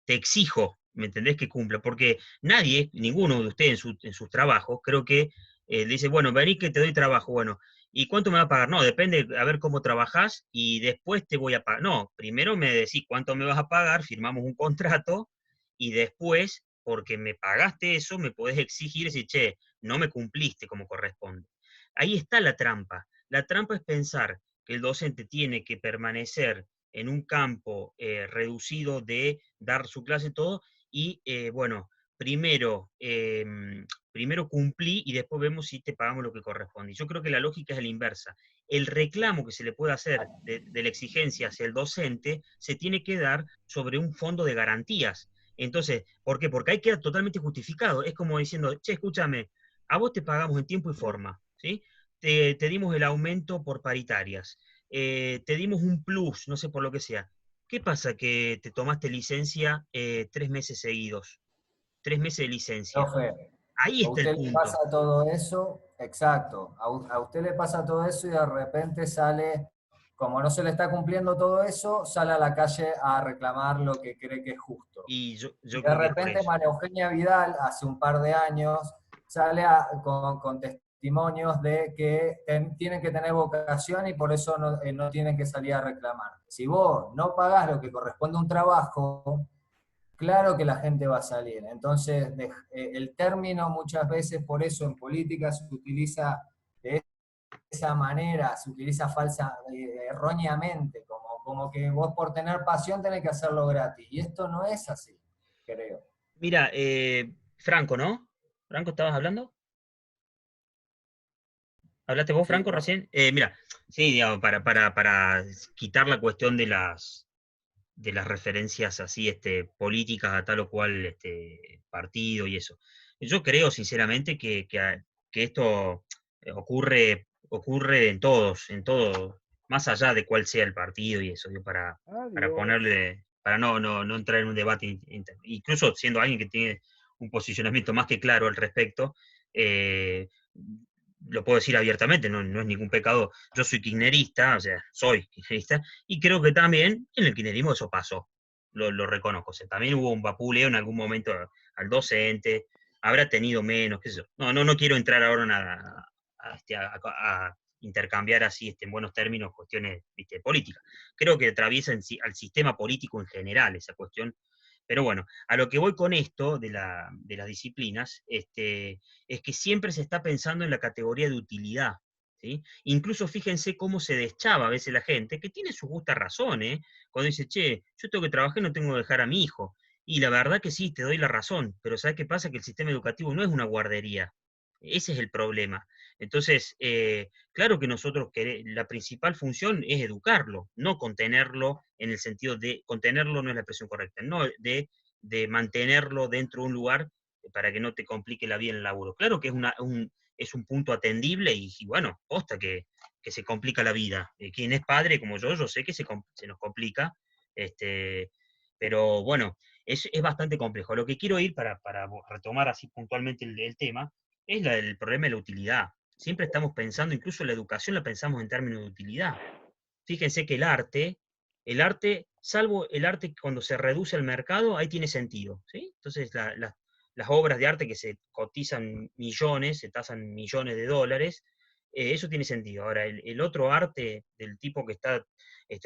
S1: exijo, ¿me entendés? Que cumpla, porque nadie, ninguno de ustedes en sus trabajos, creo que dice, bueno, vení que te doy trabajo, bueno, ¿Y cuánto me va a pagar? No, depende, a ver cómo trabajás y después te voy a pagar. No, primero me decís cuánto me vas a pagar, firmamos un contrato y después, porque me pagaste eso, me podés exigir y decir, che, no me cumpliste como corresponde. Ahí está la trampa. La trampa es pensar que el docente tiene que permanecer en un campo reducido de dar su clase y todo, y bueno, primero cumplí y después vemos si te pagamos lo que corresponde. Y yo creo que la lógica es la inversa. El reclamo que se le puede hacer de la exigencia hacia el docente se tiene que dar sobre un fondo de garantías. Entonces, ¿por qué? Porque ahí queda totalmente justificado. Es como diciendo, che, escúchame, a vos te pagamos en tiempo y forma, ¿sí? Te dimos el aumento por paritarias, te dimos un plus, no sé por lo que sea. ¿Qué pasa que te tomaste licencia 3 meses seguidos? 3 meses de licencia.
S5: Profe,
S1: Ahí
S5: a
S1: está el
S5: usted le pasa
S1: punto.
S5: todo eso, exacto, a usted le pasa todo eso y de repente sale, como no se le está cumpliendo todo eso, sale a la calle a reclamar lo que cree que es justo.
S1: Y
S5: Y
S1: yo
S5: de
S1: creo que es por
S5: repente
S1: eso.
S5: María Eugenia Vidal, hace un par de años, sale con testimonios de que tienen que tener vocación y por eso no tienen que salir a reclamar. Si vos no pagás lo que corresponde a un trabajo, claro que la gente va a salir. Entonces, el término muchas veces, por eso en política se utiliza de esa manera, se utiliza erróneamente, como que vos por tener pasión tenés que hacerlo gratis. Y esto no es así, creo.
S1: Mira, Franco, ¿no? ¿Franco estabas hablando? ¿Hablaste vos,
S5: Sí,
S1: Franco,
S5: profe.
S1: recién? Mira, sí, digamos, para quitar la cuestión de las referencias así políticas a tal o cual partido y eso. Yo creo sinceramente que esto ocurre en todo, más allá de cuál sea el partido y eso, digo, para ponerle, para no entrar en un debate interno. Incluso siendo alguien que tiene un posicionamiento más que claro al respecto, eh, lo puedo decir abiertamente, no es ningún pecado. Yo soy kirchnerista, o sea, soy kirchnerista, y creo que también en el kirchnerismo eso pasó, lo reconozco. O sea, también hubo un vapuleo en algún momento al docente, habrá tenido menos, qué sé yo. No quiero entrar ahora a intercambiar así en buenos términos cuestiones políticas. Creo que atraviesa al sistema político en general esa cuestión. Pero bueno, a lo que voy con esto de las disciplinas, es que siempre se está pensando en la categoría de utilidad. ¿Sí? Incluso fíjense cómo se deschaba a veces la gente, que tiene su justa razón, ¿eh? Cuando dice, che, yo tengo que trabajar y no tengo que dejar a mi hijo. Y la verdad que sí, te doy la razón, pero ¿sabes qué pasa? Que el sistema educativo no es una guardería. Ese es el problema. Entonces, claro que nosotros la principal función es educarlo, no contenerlo en el sentido de, contenerlo no es la expresión correcta, no de mantenerlo dentro de un lugar para que no te complique la vida en el laburo. Claro que es un punto atendible y bueno, posta que se complica la vida. Quien es padre como yo sé que se nos complica, pero bueno, es bastante complejo. Lo que quiero ir para retomar así puntualmente el tema es el problema de la utilidad. Siempre estamos pensando, incluso la educación la pensamos en términos de utilidad. Fíjense que salvo el arte cuando se reduce al mercado, ahí tiene sentido, ¿sí? Entonces las obras de arte que se cotizan millones, se tasan millones de dólares, eso tiene sentido. Ahora, el otro arte del tipo que está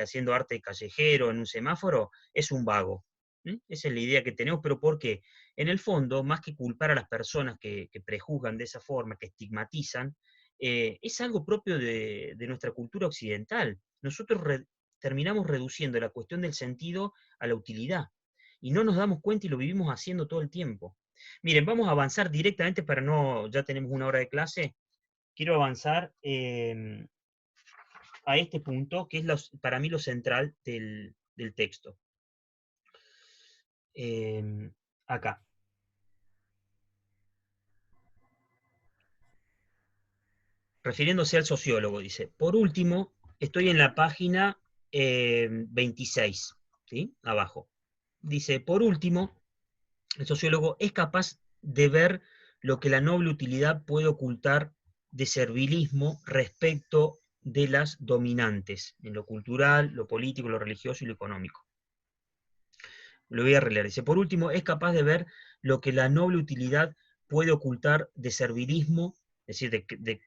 S1: haciendo arte callejero en un semáforo es un vago. Esa es la idea que tenemos, pero ¿por qué? En el fondo, más que culpar a las personas que prejuzgan de esa forma, que estigmatizan, es algo propio de nuestra cultura occidental. Nosotros terminamos reduciendo la cuestión del sentido a la utilidad, y no nos damos cuenta y lo vivimos haciendo todo el tiempo. Miren, vamos a avanzar directamente ya tenemos 1 hora de clase, quiero avanzar a este punto, que es para mí lo central del texto. Acá. Refiriéndose al sociólogo, dice, por último, estoy en la página 26, ¿sí? Abajo. Dice, por último, el sociólogo es capaz de ver lo que la noble utilidad puede ocultar de servilismo respecto de las dominantes, en lo cultural, lo político, lo religioso y lo económico. Lo voy a releer. Dice, por último, es capaz de ver lo que la noble utilidad puede ocultar de servilismo es decir,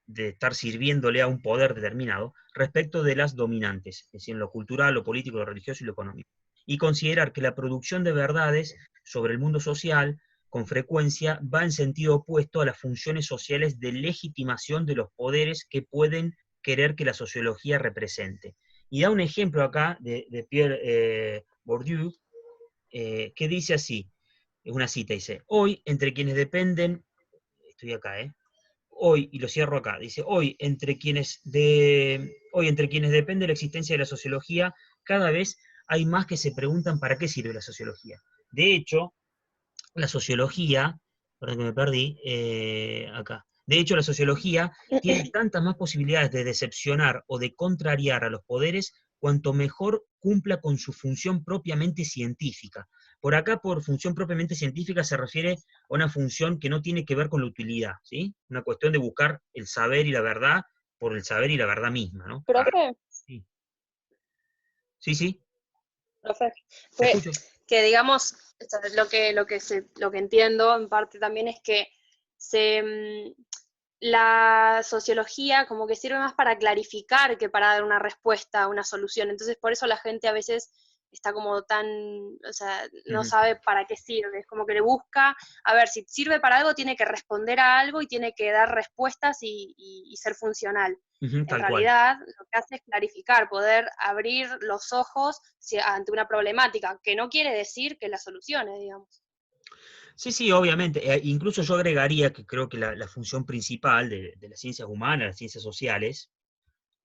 S1: de estar sirviéndole a un poder determinado, respecto de las dominantes, es decir, en lo cultural, lo político, lo religioso y lo económico. Y considerar que la producción de verdades sobre el mundo social, con frecuencia, va en sentido opuesto a las funciones sociales de legitimación de los poderes que pueden querer que la sociología represente. Y da un ejemplo acá de Pierre Bourdieu, que dice así, es una cita, dice, hoy entre quienes dependen, estoy acá, hoy, y lo cierro acá, dice, hoy entre quienes depende la existencia de la sociología, cada vez hay más que se preguntan para qué sirve la sociología. De hecho, la sociología, perdón que me perdí, acá. De hecho, la sociología tiene tantas más posibilidades de decepcionar o de contrariar a los poderes cuanto mejor cumpla con su función propiamente científica. Por acá, por función propiamente científica, se refiere a una función que no tiene que ver con la utilidad, ¿sí? Una cuestión de buscar el saber y la verdad por el saber y la verdad misma, ¿no?
S7: Profe,
S1: Sí, sí, sí,
S7: profe,
S1: te
S7: fue
S1: escucho.
S7: que digamos, o sea, lo que entiendo en parte también es que la sociología como que sirve más para clarificar que para dar una respuesta, una solución. Entonces, por eso la gente a veces está como tan, o sea, no sabe para qué sirve. Es como que le busca, a ver, si sirve para algo, tiene que responder a algo y tiene que dar respuestas y ser funcional. En
S1: Tal cual.
S7: realidad, lo que hace es clarificar, poder abrir los ojos ante una problemática, que no quiere decir que la solucione, digamos.
S1: Sí, sí, obviamente. Incluso yo agregaría que creo que la función principal de las ciencias humanas, las ciencias sociales,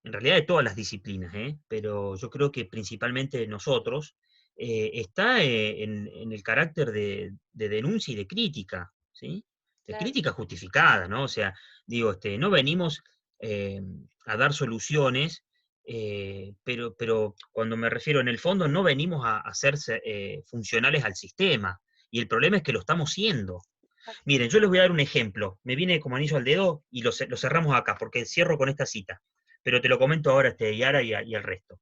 S1: en realidad de todas las disciplinas, pero yo creo que principalmente nosotros, está en el carácter de denuncia y de crítica, ¿sí? De
S7: Claro.
S1: crítica justificada, ¿no? O sea, digo, no venimos a dar soluciones, pero cuando me refiero en el fondo, no venimos a hacerse funcionales al sistema. Y el problema es que lo estamos siendo. Miren, yo les voy a dar un ejemplo. Me viene como anillo al dedo y lo cerramos acá, porque cierro con esta cita. Pero te lo comento ahora, Yara, y al resto.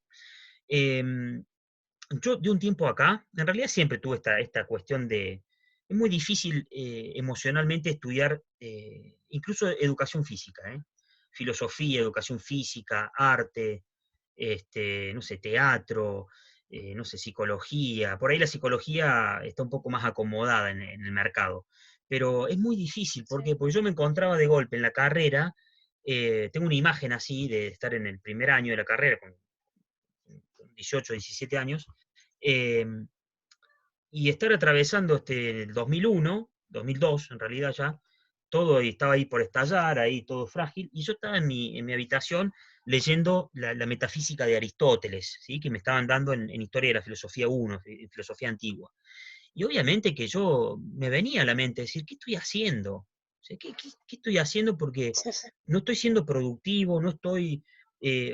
S1: Yo de un tiempo acá, en realidad siempre tuve esta cuestión de... Es muy difícil emocionalmente estudiar incluso educación física, filosofía, educación física, arte, no sé, teatro, no sé, psicología. Por ahí la psicología está un poco más acomodada en el mercado. Pero es muy difícil, ¿por qué? Porque yo me encontraba de golpe en la carrera, tengo una imagen así de estar en el primer año de la carrera, con 18, 17 años, eh, y estar atravesando el 2001, 2002 en realidad ya, todo estaba ahí por estallar, ahí todo frágil, y yo estaba en mi habitación leyendo la metafísica de Aristóteles, ¿sí? Que me estaban dando en Historia de la Filosofía 1, en filosofía antigua. Y obviamente que yo me venía a la mente decir, ¿qué estoy haciendo? O sea, ¿qué estoy haciendo? Porque no estoy siendo productivo, no estoy,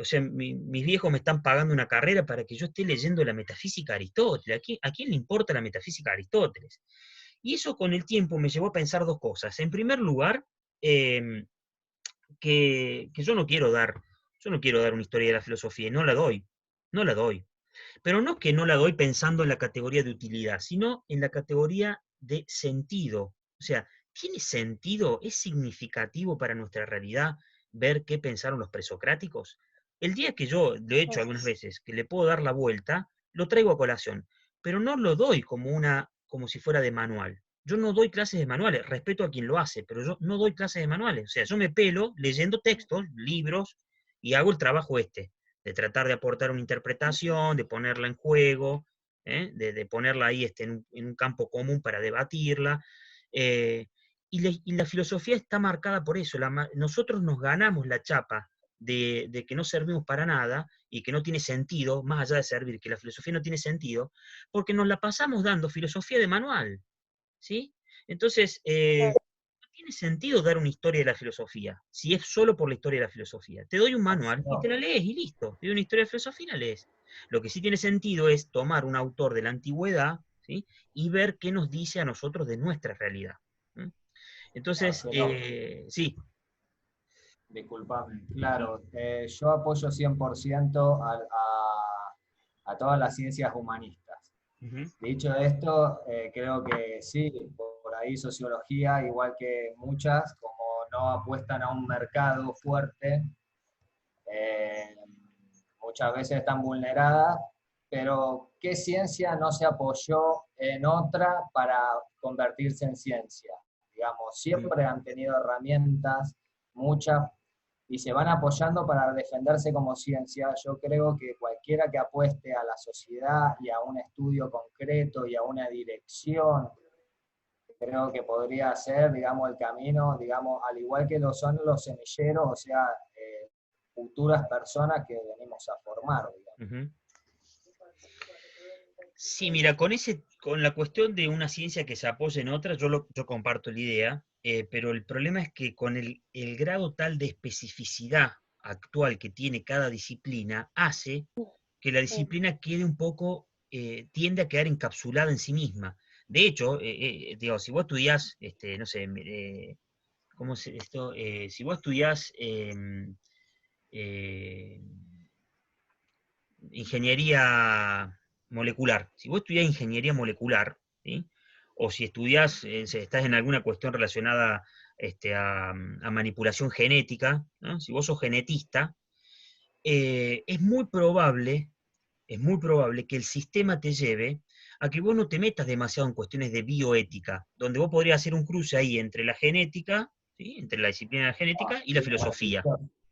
S1: o sea, mis viejos me están pagando una carrera para que yo esté leyendo la metafísica de Aristóteles. ¿A quién le importa la metafísica de Aristóteles? Y eso con el tiempo me llevó a pensar dos cosas. En primer lugar, eh, que yo no quiero dar una historia de la filosofía, y no la doy, no la doy. Pero no que no la doy pensando en la categoría de utilidad, sino en la categoría de sentido. O sea, ¿tiene sentido? ¿Es significativo para nuestra realidad ver qué pensaron los presocráticos? El día que yo lo he hecho algunas veces, que le puedo dar la vuelta, lo traigo a colación, pero no lo doy como si fuera de manual. Yo no doy clases de manuales, respeto a quien lo hace, pero yo no doy clases de manuales. O sea, yo me pelo leyendo textos, libros, y hago el trabajo de tratar de aportar una interpretación, de ponerla en juego, de ponerla ahí en un campo común para debatirla. Y la filosofía está marcada por eso. Nosotros nos ganamos la chapa de que no servimos para nada y que no tiene sentido, más allá de servir, que la filosofía no tiene sentido, porque nos la pasamos dando filosofía de manual, ¿sí? Entonces, no tiene sentido dar una historia de la filosofía, si es solo por la historia de la filosofía. Te doy un manual y te la lees y listo. Te doy una historia de filosofía y la lees. Lo que sí tiene sentido es tomar un autor de la antigüedad, ¿sí? Y ver qué nos dice a nosotros de nuestra realidad. Entonces, sí.
S5: Disculpame. Claro, yo apoyo 100% a todas las ciencias humanistas. Dicho esto, creo que sí, por ahí sociología, igual que muchas, como no no apuestan a un mercado fuerte, muchas veces están vulneradas, pero ¿qué ciencia no se apoyó en otra para convertirse en ciencia? Digamos, siempre han tenido herramientas, muchas, y se van apoyando para defenderse como ciencia. Yo creo que cualquiera que apueste a la sociedad y a un estudio concreto y a una dirección, creo que podría ser, digamos, el camino, digamos, al igual que lo son los semilleros, o sea, futuras personas que venimos a formar, digamos.
S1: Ujú. Sí, mira, con la cuestión de una ciencia que se apoya en otra, yo comparto la idea, pero el problema es que con el grado tal de especificidad actual que tiene cada disciplina, hace que la disciplina quede un poco, tiende a quedar encapsulada en sí misma. De hecho, digo, si vos estudiás, no sé, ¿cómo se esto? Si vos estudiás eh, ingeniería molecular, si vos estudiás ingeniería molecular, ¿sí? O si estudiás, si estás en alguna cuestión relacionada a manipulación genética, ¿no? Si vos sos genetista, es muy probable que el sistema te lleve a que vos no te metas demasiado en cuestiones de bioética, donde vos podrías hacer un cruce ahí entre la genética, ¿sí? Entre la disciplina de la genética y la filosofía.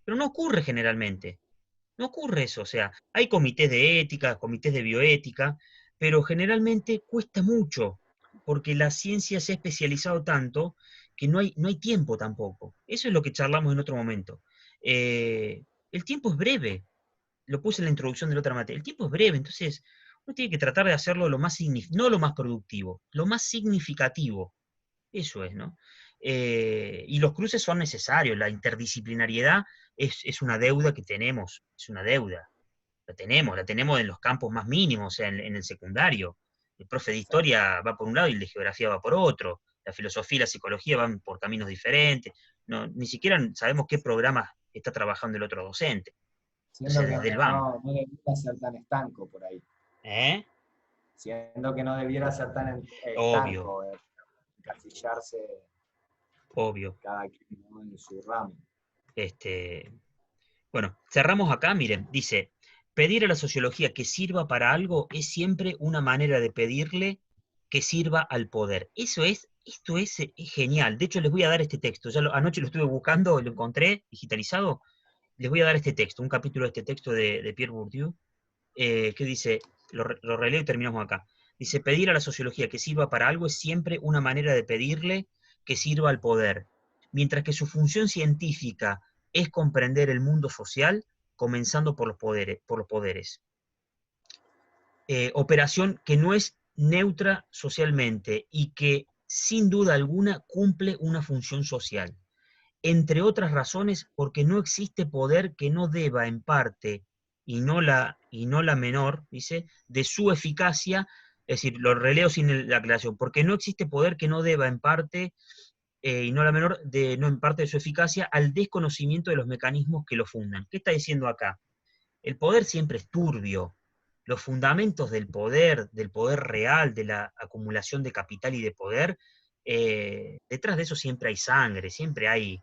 S1: Pero no ocurre generalmente. No ocurre eso. O sea, hay comités de ética, comités de bioética, pero generalmente cuesta mucho, porque la ciencia se ha especializado tanto que no hay tiempo tampoco. Eso es lo que charlamos en otro momento. El tiempo es breve, lo puse en la introducción de la otra materia, el tiempo es breve, entonces uno tiene que tratar de hacerlo lo más no lo más productivo, lo más significativo. Eso es, ¿no? Y los cruces son necesarios, la interdisciplinariedad es una deuda que tenemos, es una deuda. La tenemos en los campos más mínimos, o sea, en el secundario. El profe de historia va por un lado y el de geografía va por otro. La filosofía y la psicología van por caminos diferentes. No, ni siquiera sabemos qué programa está trabajando el otro docente.
S5: Siendo
S1: Entonces, desde el
S5: que
S1: vamos.
S5: no debiera ser tan estanco por ahí.
S1: ¿Eh?
S5: Siendo que no debiera ser tan
S1: Obvio,
S5: estanco, encasillarse
S1: obvio.
S5: cada quien, ¿no?, en su ramo.
S1: Bueno, cerramos acá, miren, dice, pedir a la sociología que sirva para algo es siempre una manera de pedirle que sirva al poder. Esto es genial. De hecho, les voy a dar este texto. Anoche lo estuve buscando, lo encontré digitalizado. Les voy a dar este texto, un capítulo de este texto de Pierre Bourdieu, que dice, lo releo y terminamos acá. Dice, pedir a la sociología que sirva para algo es siempre una manera de pedirle que sirva al poder, mientras que su función científica es comprender el mundo social, comenzando por los poderes. Operación que no es neutra socialmente y que, sin duda alguna, cumple una función social. Entre otras razones, porque no existe poder que no deba en parte, y no la menor, dice, de su eficacia, es decir, lo releo sin la aclaración, porque no existe poder que no deba en parte, y no la menor, no en parte de su eficacia, al desconocimiento de los mecanismos que lo fundan. ¿Qué está diciendo acá? El poder siempre es turbio. Los fundamentos del poder real, de la acumulación de capital y de poder, detrás de eso siempre hay sangre, siempre hay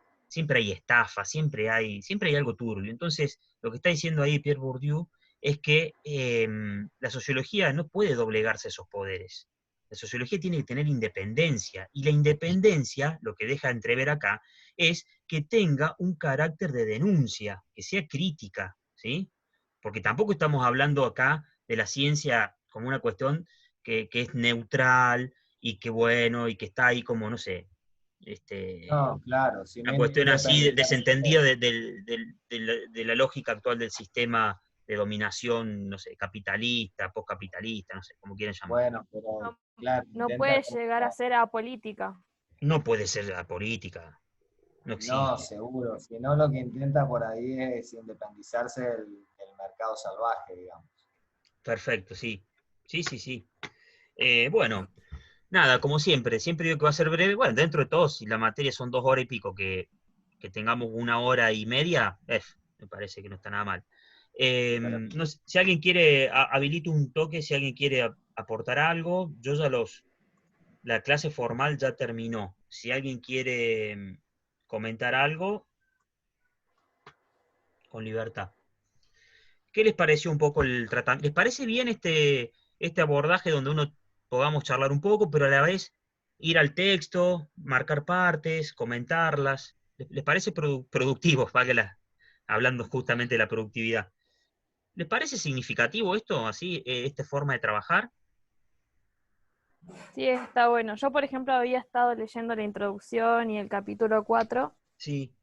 S1: estafa, siempre hay algo turbio. Entonces, lo que está diciendo ahí Pierre Bourdieu es que la sociología no puede doblegarse a esos poderes. La sociología tiene que tener independencia, y la independencia, lo que deja entrever acá, es que tenga un carácter de denuncia, que sea crítica, ¿sí? Porque tampoco estamos hablando acá de la ciencia como una cuestión que es neutral y que bueno, y que está ahí como, no sé,
S5: No, claro, si no
S1: una cuestión así desentendida
S5: independiente.
S1: de la lógica actual del sistema de dominación, no sé, capitalista, postcapitalista, no sé, como quieran llamar.
S5: Bueno, pero
S4: No,
S5: claro,
S4: no
S5: intenta
S4: puede llegar a ser apolítica.
S1: No puede ser la política, no
S5: no,
S1: existe.
S5: seguro, si no lo que intenta por ahí es independizarse del mercado salvaje, digamos.
S1: Perfecto, sí. Sí, sí, sí. Bueno, nada, como siempre digo que va a ser breve. Bueno, dentro de todo, si la materia son 2 horas y pico, que tengamos 1 hora y media, me parece que no está nada mal.
S5: Pero,
S1: No sé, si alguien quiere, habilito un toque, si alguien quiere aportar algo, la clase formal ya terminó. Si alguien quiere comentar algo con libertad. ¿Qué les pareció un poco el tratamiento? ¿Les parece bien este abordaje donde uno podamos charlar un poco, pero a la vez ir al texto, marcar partes, comentarlas? ¿Les parece productivo, hablando justamente de la productividad? ¿Les parece significativo esto, así, esta forma de trabajar?
S4: Sí, está bueno. Yo, por ejemplo, había estado leyendo la introducción y el capítulo 4,
S1: Sí,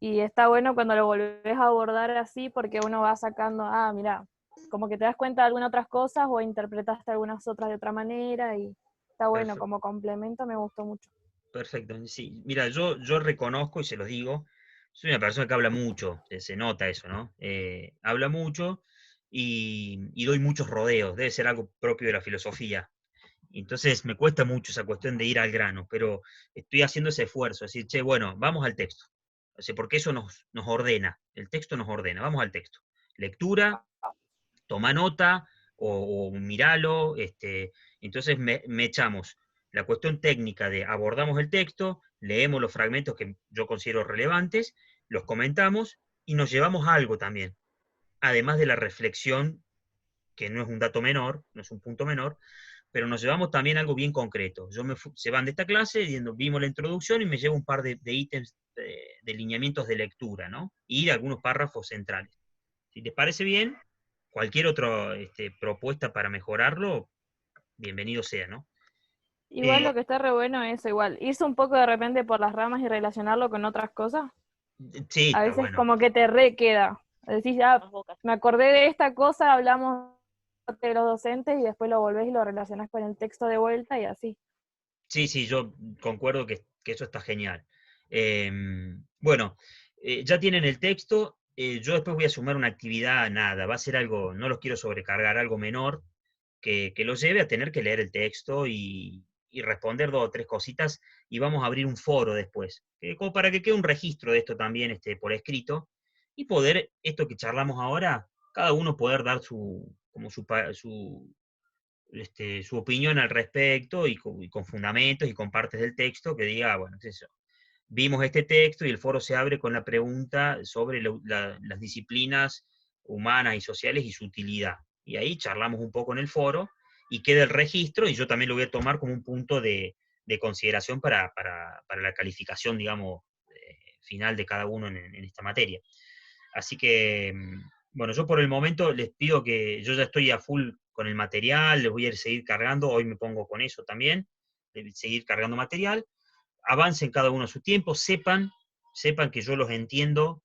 S4: y está bueno cuando lo volvés a abordar así, porque uno va sacando, mira, como que te das cuenta de algunas otras cosas o interpretaste algunas otras de otra manera, y está bueno, como complemento me gustó mucho.
S1: perfecto. Sí, mira, yo reconozco y se los digo, soy una persona que habla mucho, se nota eso, ¿no? Habla mucho y doy muchos rodeos, debe ser algo propio de la filosofía. Entonces me cuesta mucho esa cuestión de ir al grano, pero estoy haciendo ese esfuerzo, decir, che, bueno, vamos al texto. O sea, porque eso nos ordena, el texto nos ordena, vamos al texto. Lectura, toma nota o míralo, entonces me echamos la cuestión técnica de abordamos el texto, leemos los fragmentos que yo considero relevantes, los comentamos y nos llevamos algo también, además de la reflexión, que no es un dato menor, no es un punto menor, pero nos llevamos también algo bien concreto. Se van de esta clase, vimos la introducción y me llevo un par de ítems de lineamientos de lectura, ¿no? Y de algunos párrafos centrales. Si les parece bien, cualquier otra propuesta para mejorarlo, bienvenido sea, ¿no?
S4: Igual lo que está re bueno es igual, irse un poco de repente por las ramas y relacionarlo con otras cosas.
S1: Sí,
S4: A
S1: está
S4: veces
S1: bueno.
S4: como que te re queda. Decís, me acordé de esta cosa, hablamos de los docentes y después lo volvés y lo relacionás con el texto de vuelta y así.
S1: Sí, yo concuerdo que eso está genial. Bueno, ya tienen el texto, yo después voy a sumar una actividad, nada, va a ser algo, no los quiero sobrecargar, algo menor, que los lleve a tener que leer el texto y responder 2 o 3 cositas, y vamos a abrir un foro después, como para que quede un registro de esto también por escrito, y poder, esto que charlamos ahora, cada uno poder dar su opinión al respecto y con fundamentos y con partes del texto que diga, bueno, es eso. Vimos este texto y el foro se abre con la pregunta sobre las disciplinas humanas y sociales y su utilidad. Y ahí charlamos un poco en el foro y queda el registro y yo también lo voy a tomar como un punto de consideración para la calificación, digamos, final de cada uno en esta materia. Así que, bueno, yo por el momento les pido que yo ya estoy a full con el material, les voy a seguir cargando, hoy me pongo con eso también, de seguir cargando material, avancen cada uno a su tiempo, sepan que yo los entiendo,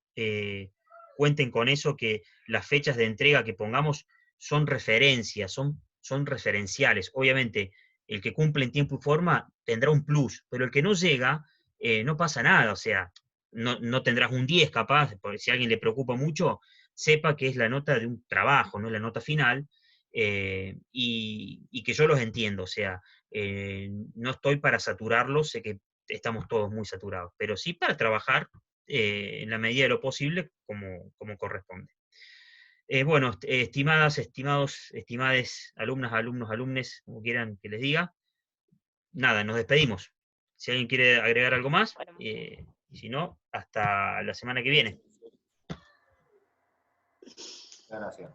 S1: cuenten con eso, que las fechas de entrega que pongamos son referencias, son referenciales. Obviamente, el que cumple en tiempo y forma tendrá un plus, pero el que no llega, no pasa nada, o sea, no tendrás un 10 capaz, porque si a alguien le preocupa mucho, sepa que es la nota de un trabajo, no la nota final, y que yo los entiendo, o sea, no estoy para saturarlos, sé que estamos todos muy saturados, pero sí para trabajar en la medida de lo posible como corresponde. Bueno, estimades alumnas, alumnos, alumnes, como quieran que les diga, nada, nos despedimos. Si alguien quiere agregar algo más, y si no, hasta la semana que viene.
S5: Gracias.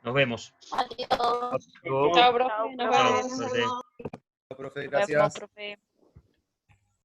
S1: Nos vemos.
S7: Adiós.
S1: Hasta luego.
S7: Chao, profe. Nos
S1: Chao,
S7: vemos.
S1: suerte.
S3: Profe,
S4: Nos vemos,
S3: gracias.
S4: profe.